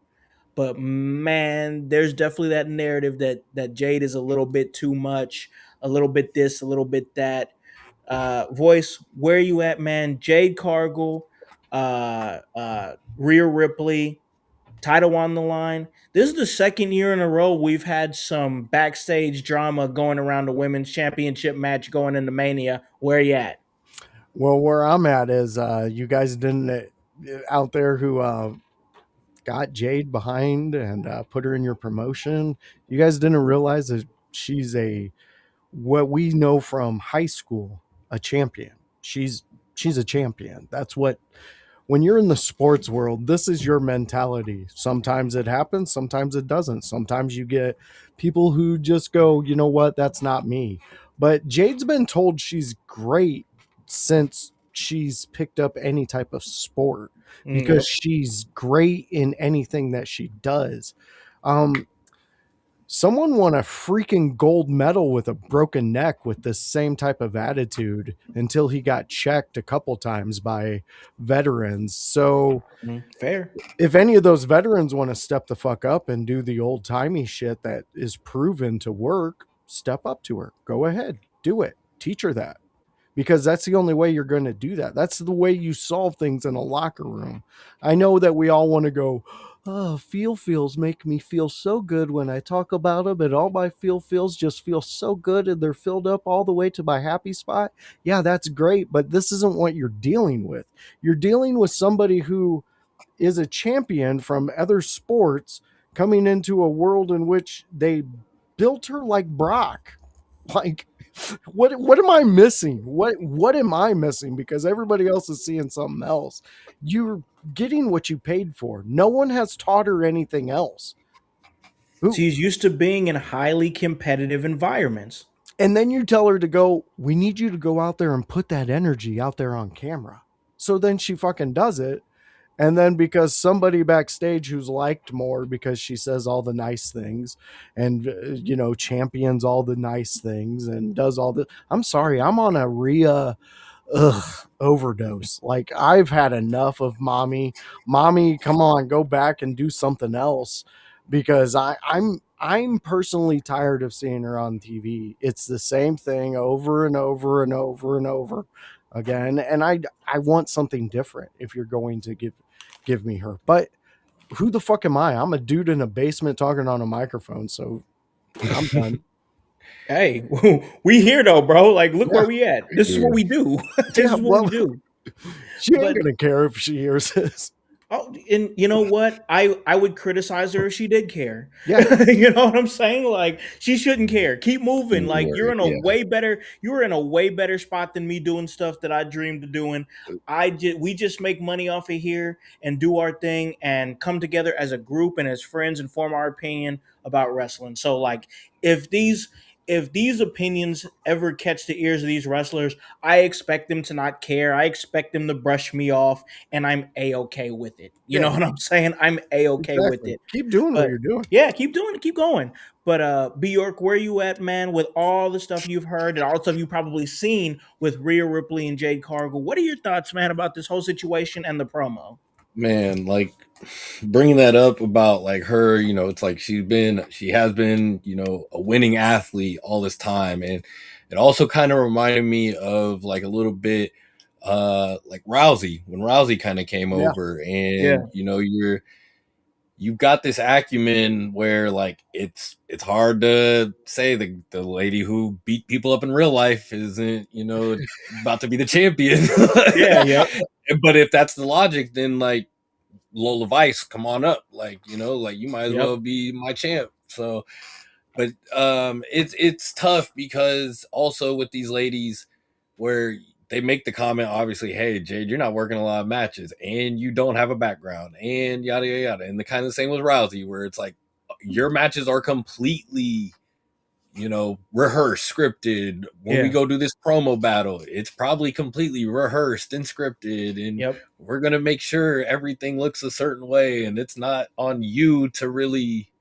But man, there's definitely that narrative that Jade is a little bit too much, a little bit this, a little bit that. Voice, where you at, man? Jade Cargill, Rhea Ripley, title on the line. This is the second year in a row we've had some backstage drama going around the women's championship match going into Mania. Where you at? Well, where I'm at is you guys didn't out there who got Jade behind and put her in your promotion. You guys didn't realize that she's what we know from high school, a champion. She's a champion. That's what, when you're in the sports world, this is your mentality. Sometimes it happens, sometimes it doesn't. Sometimes you get people who just go, you know what, that's not me. But Jade's been told she's great since she's picked up any type of sport, because she's great in anything that she does. Someone won a freaking gold medal with a broken neck with the same type of attitude until he got checked a couple times by veterans. So fair. If any of those veterans want to step the fuck up and do the old timey shit that is proven to work, step up to her. Go ahead, do it. Teach her that. Because that's the only way you're going to do that. That's the way you solve things in a locker room. I know that we all want to go, oh, feels make me feel so good when I talk about them, and all my feels just feel so good and they're filled up all the way to my happy spot. Yeah, that's great, but this isn't what you're dealing with. You're dealing with somebody who is a champion from other sports coming into a world in which they built her like Brock. Like, what am I missing? What am I missing? Because everybody else is seeing something else. You're getting what you paid for. No one has taught her anything else. She's used to being in highly competitive environments. And then you tell her to go, we need you to go out there and put that energy out there on camera. So then she fucking does it. And then because somebody backstage who's liked more because she says all the nice things and, champions all the nice things and does all the, I'm sorry, I'm on a Rhea overdose. Like, I've had enough of mommy, come on, go back and do something else, because I'm personally tired of seeing her on TV. It's the same thing over and over and over and over again, and I want something different if you're going to give me her. But who the fuck am I? I'm a dude in a basement talking on a microphone, so I'm done. Hey, we here though, bro. Like, look Yeah. where we at. This is what we do. This Yeah, is what we well, do. she ain't But gonna care if she hears this. oh, and you know what? I would criticize her if she did care. Yeah. You know what I'm saying? Like, she shouldn't care. Keep moving. Like, Word, yeah. you're in a way better spot than me doing stuff that I dreamed of doing. We just make money off of here and do our thing and come together as a group and as friends and form our opinion about wrestling. So like, if these opinions ever catch the ears of these wrestlers, I expect them to not care. I expect them to brush me off, and I'm a-okay with it. You know Yeah. what I'm saying? I'm a-okay with Exactly. it. Keep doing what But you're doing. yeah, keep doing it, keep going. But Bjork, where you at, man, with all the stuff you've heard and all the stuff you've probably seen with Rhea Ripley and Jade Cargill? What are your thoughts, man, about this whole situation and the promo? Man, like bringing that up about like her, it's like she has been, a winning athlete all this time. And it also kind of reminded me of like a little bit like Rousey, when Rousey kind of came Yeah. over. And you've got this acumen where like it's hard to say the lady who beat people up in real life isn't, about to be the champion. Yeah. But if that's the logic, then like Lola Vice, come on up. Like, like you might as well be my champ. So, but it's tough because also with these ladies where they make the comment, obviously, hey, Jade, you're not working a lot of matches and you don't have a background and yada, yada, yada. And the kind of the same with Rousey, where it's like your matches are completely, rehearsed, scripted. When we go do this promo battle, it's probably completely rehearsed and scripted. And we're going to make sure everything looks a certain way. And it's not on you to really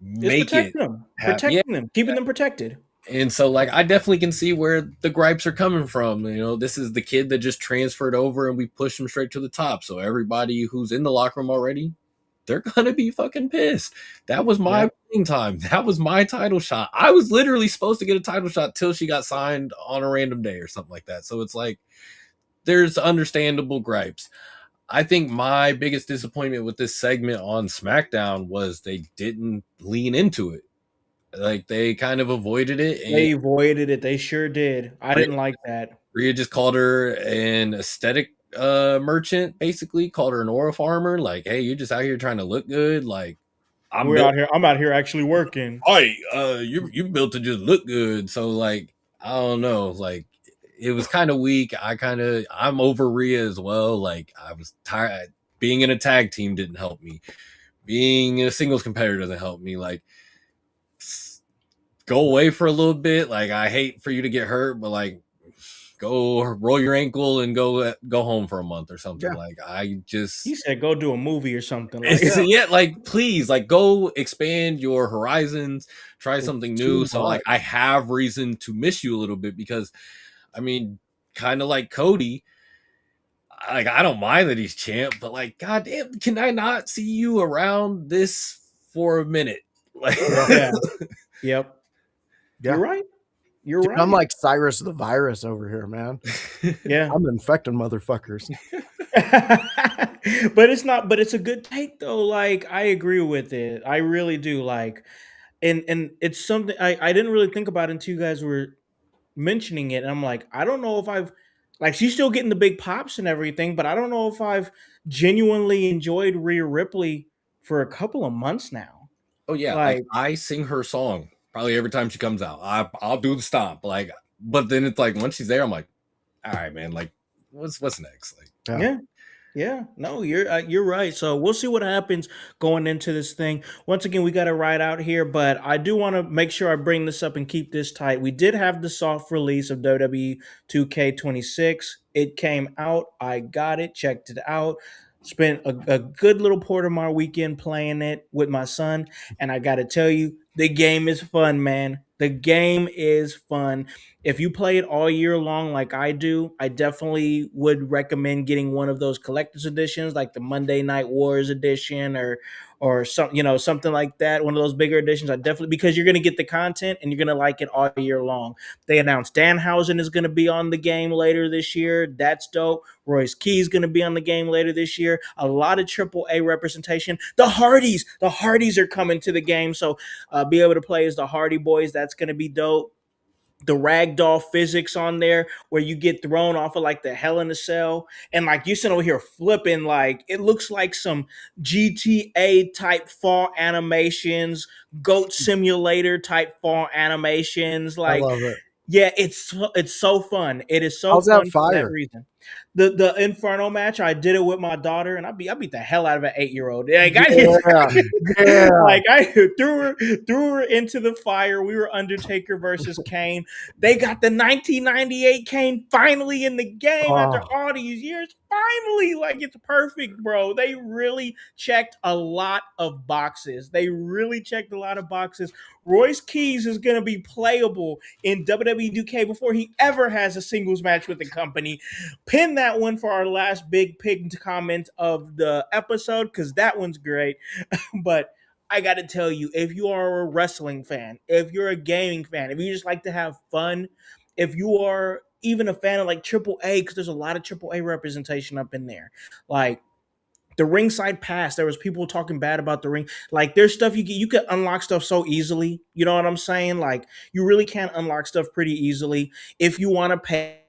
make it. Protecting them, keeping them protected. And so, like, I definitely can see where the gripes are coming from. This is the kid that just transferred over and we pushed him straight to the top. So everybody who's in the locker room already, they're going to be fucking pissed. That was my time. That was my title shot. I was literally supposed to get a title shot till she got signed on a random day or something like that. So it's like, there's understandable gripes. I think my biggest disappointment with this segment on SmackDown was they didn't lean into it. Like, they kind of avoided it. They avoided it. They sure did. I didn't like that. Rhea just called her an aesthetic merchant, basically called her an aura farmer. Like, hey, you're just out here trying to look good. Like, I'm out here actually working. You built to just look good. So like, I don't know. Like, it was kind of weak. I'm over Rhea as well. Like, I was tired. Being in a tag team didn't help me. Being a singles competitor doesn't help me. Like, go away for a little bit. Like, I hate for you to get hurt, but like, go roll your ankle and go home for a month or something. Yeah. Like, he said go do a movie or something. Like, like, please, like, go expand your horizons, try something new. So like, I have reason to miss you a little bit because, I mean, kind of like Cody, like, I don't mind that he's champ, but like, goddamn, can I not see you around this for a minute? Like, Yep. You're right. You're Dude, right. I'm like Cyrus the Virus over here, man. Yeah. I'm infecting motherfuckers. But it's a good take though. Like, I agree with it. I really do. Like, and it's something I didn't really think about until you guys were mentioning it. And I'm like, I don't know if I've like she's still getting the big pops and everything, but I don't know if I've genuinely enjoyed Rhea Ripley for a couple of months now. Oh yeah, like I sing her song probably every time she comes out. I'll do the stomp, like, but then it's like once she's there, I'm like, all right, man, like, what's next? Like, yeah. No, you're right. So we'll see what happens going into this thing. Once again, we got to ride out here, but I do want to make sure I bring this up and keep this tight. We did have the soft release of WWE 2K26. It came out. I got it, checked it out. Spent a good little part of my weekend playing it with my son, and I got to tell you, the game is fun, man. The game is fun. If you play it all year long like I do, I definitely would recommend getting one of those collector's editions like the Monday Night Wars edition or some, something like that, one of those bigger editions. I definitely, because you're going to get the content and you're going to like it all year long. They announced Danhausen is going to be on the game later this year. That's dope. Royce Key's going to be on the game later this year. A lot of AAA representation. The Hardys are coming to the game, so be able to play as the Hardy Boys. That's going to be dope. The ragdoll physics on there where you get thrown off of like the Hell in a Cell and like you sit over here flipping, like it looks like some GTA type fall animations, Goat Simulator type fall animations. I Like, love it. yeah, it's so fun. It is so How's that fun for that fire? reason. The Inferno match, I did it with my daughter, and I beat the hell out of an 8-year-old. Like I did, Yeah. like I threw her into the fire. We were Undertaker versus Kane. They got the 1998 Kane finally in the game after Oh, all these years. Finally, like it's perfect, bro. They really checked a lot of boxes. Royce Keys is going to be playable in WWE 2K before he ever has a singles match with the company. Pin that one for our last big pinned comment of the episode because that one's great. But I got to tell you, if you are a wrestling fan, if you're a gaming fan, if you just like to have fun, if you are even a fan of like AAA, because there's a lot of AAA representation up in there, like the ringside pass, there was people talking bad about the ring. Like there's stuff you can unlock stuff so easily. You know what I'm saying? Like you really can unlock stuff pretty easily if you want to pay.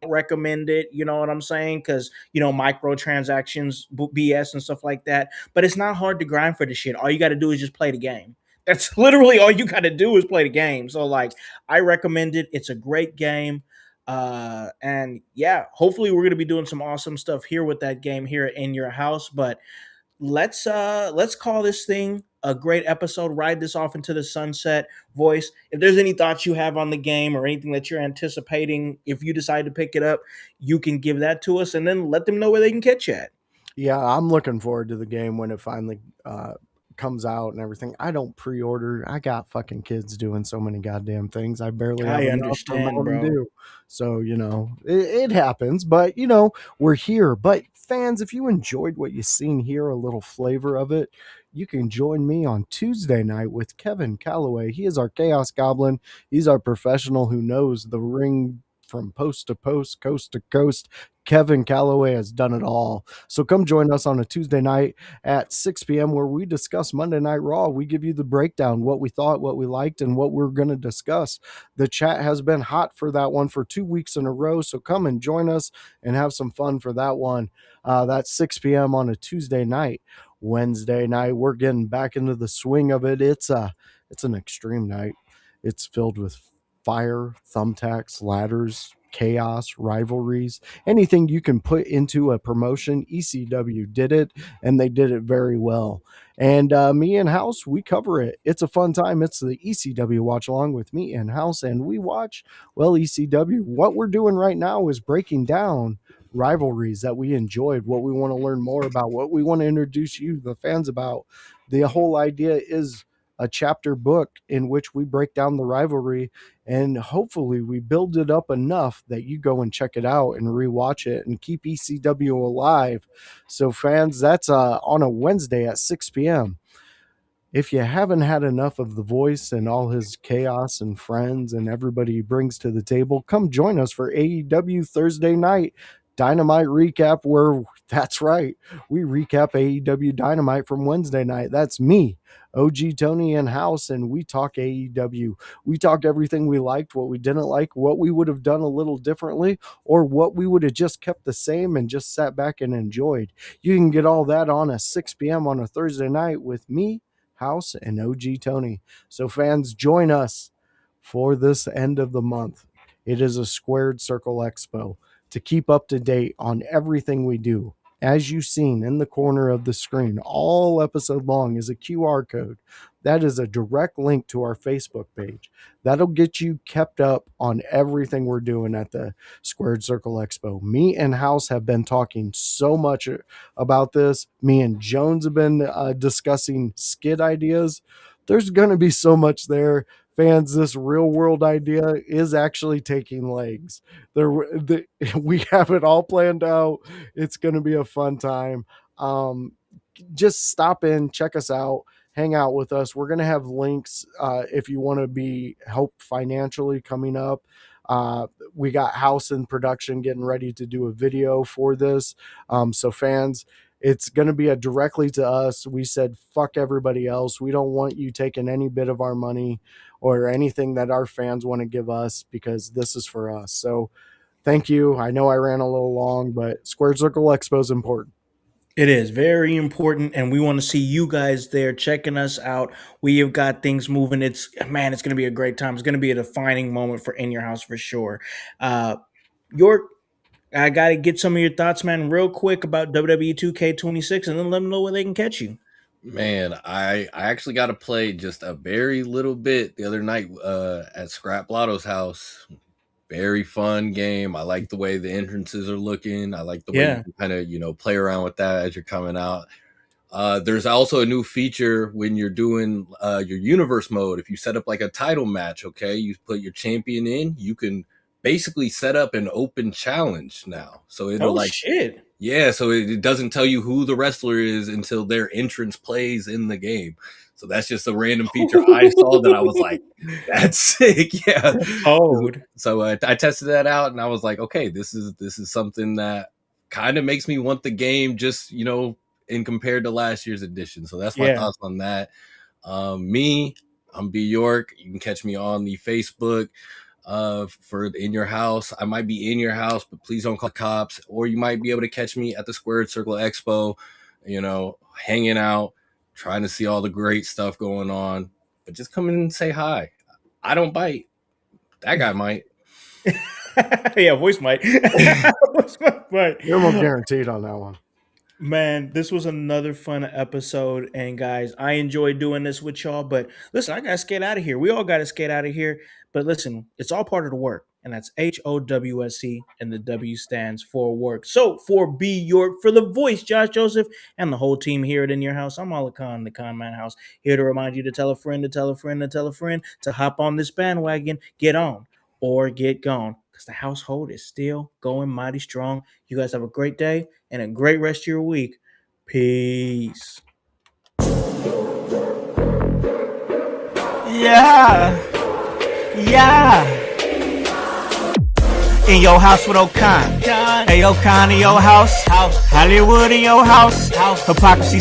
Recommend it, you know what I'm saying? Because microtransactions, BS, and stuff like that. But it's not hard to grind for the shit. All you got to do is just play the game. That's literally all you got to do is play the game. So like, I recommend it. It's a great game. And yeah, hopefully we're gonna be doing some awesome stuff here with that game here in your house. But let's call this thing a great episode. Ride this off into the sunset. Voice, if there's any thoughts you have on the game or anything that you're anticipating, if you decide to pick it up, you can give that to us and then let them know where they can catch you at. yeah, I'm looking forward to the game when it finally comes out and everything. I don't pre-order. I got fucking kids doing so many goddamn things. I barely have I enough for understand, Mountain bro. Dew. So, it happens, but we're here. But fans, if you enjoyed what you seen here, a little flavor of it, you can join me on Tuesday night with Kevin Calloway. He is our Chaos Goblin. He's our professional who knows the ring from post to post, coast to coast. Kevin Calloway has done it all. So come join us on a Tuesday night at 6 p.m. where we discuss Monday Night Raw. We give you the breakdown, what we thought, what we liked, and what we're going to discuss. The chat has been hot for that one for 2 weeks in a row. So come and join us and have some fun for that one. That's 6 p.m. on a Tuesday night. Wednesday night, we're getting back into the swing of it. It's an extreme night. It's filled with fire, thumbtacks, ladders, chaos, rivalries, anything you can put into a promotion. ECW did it, and they did it very well. And me and Howse, we cover it. It's a fun time. It's the ECW watch along with me and Howse, and we watch, ECW. What we're doing right now is breaking down rivalries that we enjoyed, what we want to learn more about, what we want to introduce you, the fans, about. The whole idea is a chapter book in which we break down the rivalry, and hopefully we build it up enough that you go and check it out and rewatch it and keep ECW alive. So fans, that's on a Wednesday at 6 p.m. If you haven't had enough of the voice and all his chaos and friends and everybody he brings to the table, come join us for AEW Thursday night Dynamite recap, where that's right, we recap AEW Dynamite from Wednesday night. That's me, OG Tony, and Howse, and we talk AEW. We talk everything we liked, what we didn't like, what we would have done a little differently, or what we would have just kept the same and just sat back and enjoyed. You can get all that on a 6 p.m. on a Thursday night with me, Howse, and OG Tony. So fans, join us for this end of the month. It is a Squared Circle Expo. To keep up to date on everything we do, as you've seen in the corner of the screen, all episode long is a QR code. That is a direct link to our Facebook page. That'll get you kept up on everything we're doing at the Squared Circle Expo. Me and Howse have been talking so much about this. Me and Jones have been discussing skit ideas. There's going to be so much there. Fans, this real world idea is actually taking legs. We have it all planned out. It's going to be a fun time. Just stop in, check us out, hang out with us. We're going to have links if you want to be helped financially coming up. We got Howse in production getting ready to do a video for this. So fans, it's going to be directly to us. We said, fuck everybody else. We don't want you taking any bit of our money or anything that our fans want to give us, because this is for us. So thank you. I know I ran a little long, but Squared Circle Expo is important. It is very important, and we want to see you guys there checking us out. We have got things moving. It's going to be a great time. It's going to be a defining moment for In Your House for sure. York, I got to get some of your thoughts, man, real quick about WWE 2K26, and then let them know where they can catch you. Man, I actually got to play just a very little bit the other night at Scrap Lotto's house. Very fun game. I like the way the entrances are looking. I like the way you can kind of, play around with that as you're coming out. There's also a new feature when you're doing your universe mode. If you set up like a title match, okay, you put your champion in, you can basically set up an open challenge now. So it'll shit. Yeah, so it doesn't tell you who the wrestler is until their entrance plays in the game. So that's just a random feature I saw that I was like, that's sick. Yeah. So I tested that out and I was like, okay, this is something that kind of makes me want the game just, in compared to last year's edition. So that's my thoughts on that. I'm B York. You can catch me on the Facebook for In Your House. I might be in your house, but please don't call cops. Or you might be able to catch me at the Squared Circle Expo, hanging out, trying to see all the great stuff going on. But just come in and say hi. I don't bite. That guy might. Yeah, voice might. You're more guaranteed on that one. Man, this was another fun episode. And guys, I enjoyed doing this with y'all. But listen, I got to skate out of here. We all got to skate out of here. But listen, it's all part of the work. And that's HOWSE, and the W stands for work. So for B York, for the voice, Josh Joseph, and the whole team here at In Your House, I'm Khan, the Con Man House, here to remind you to tell a friend, to tell a friend, to tell a friend, to hop on this bandwagon, get on or get gone. Because the household is still going mighty strong. You guys have a great day and a great rest of your week. Peace. Yeah. In your house with O'Con. Hey, O'Con in your house. Hollywood in your house. Hypocrisy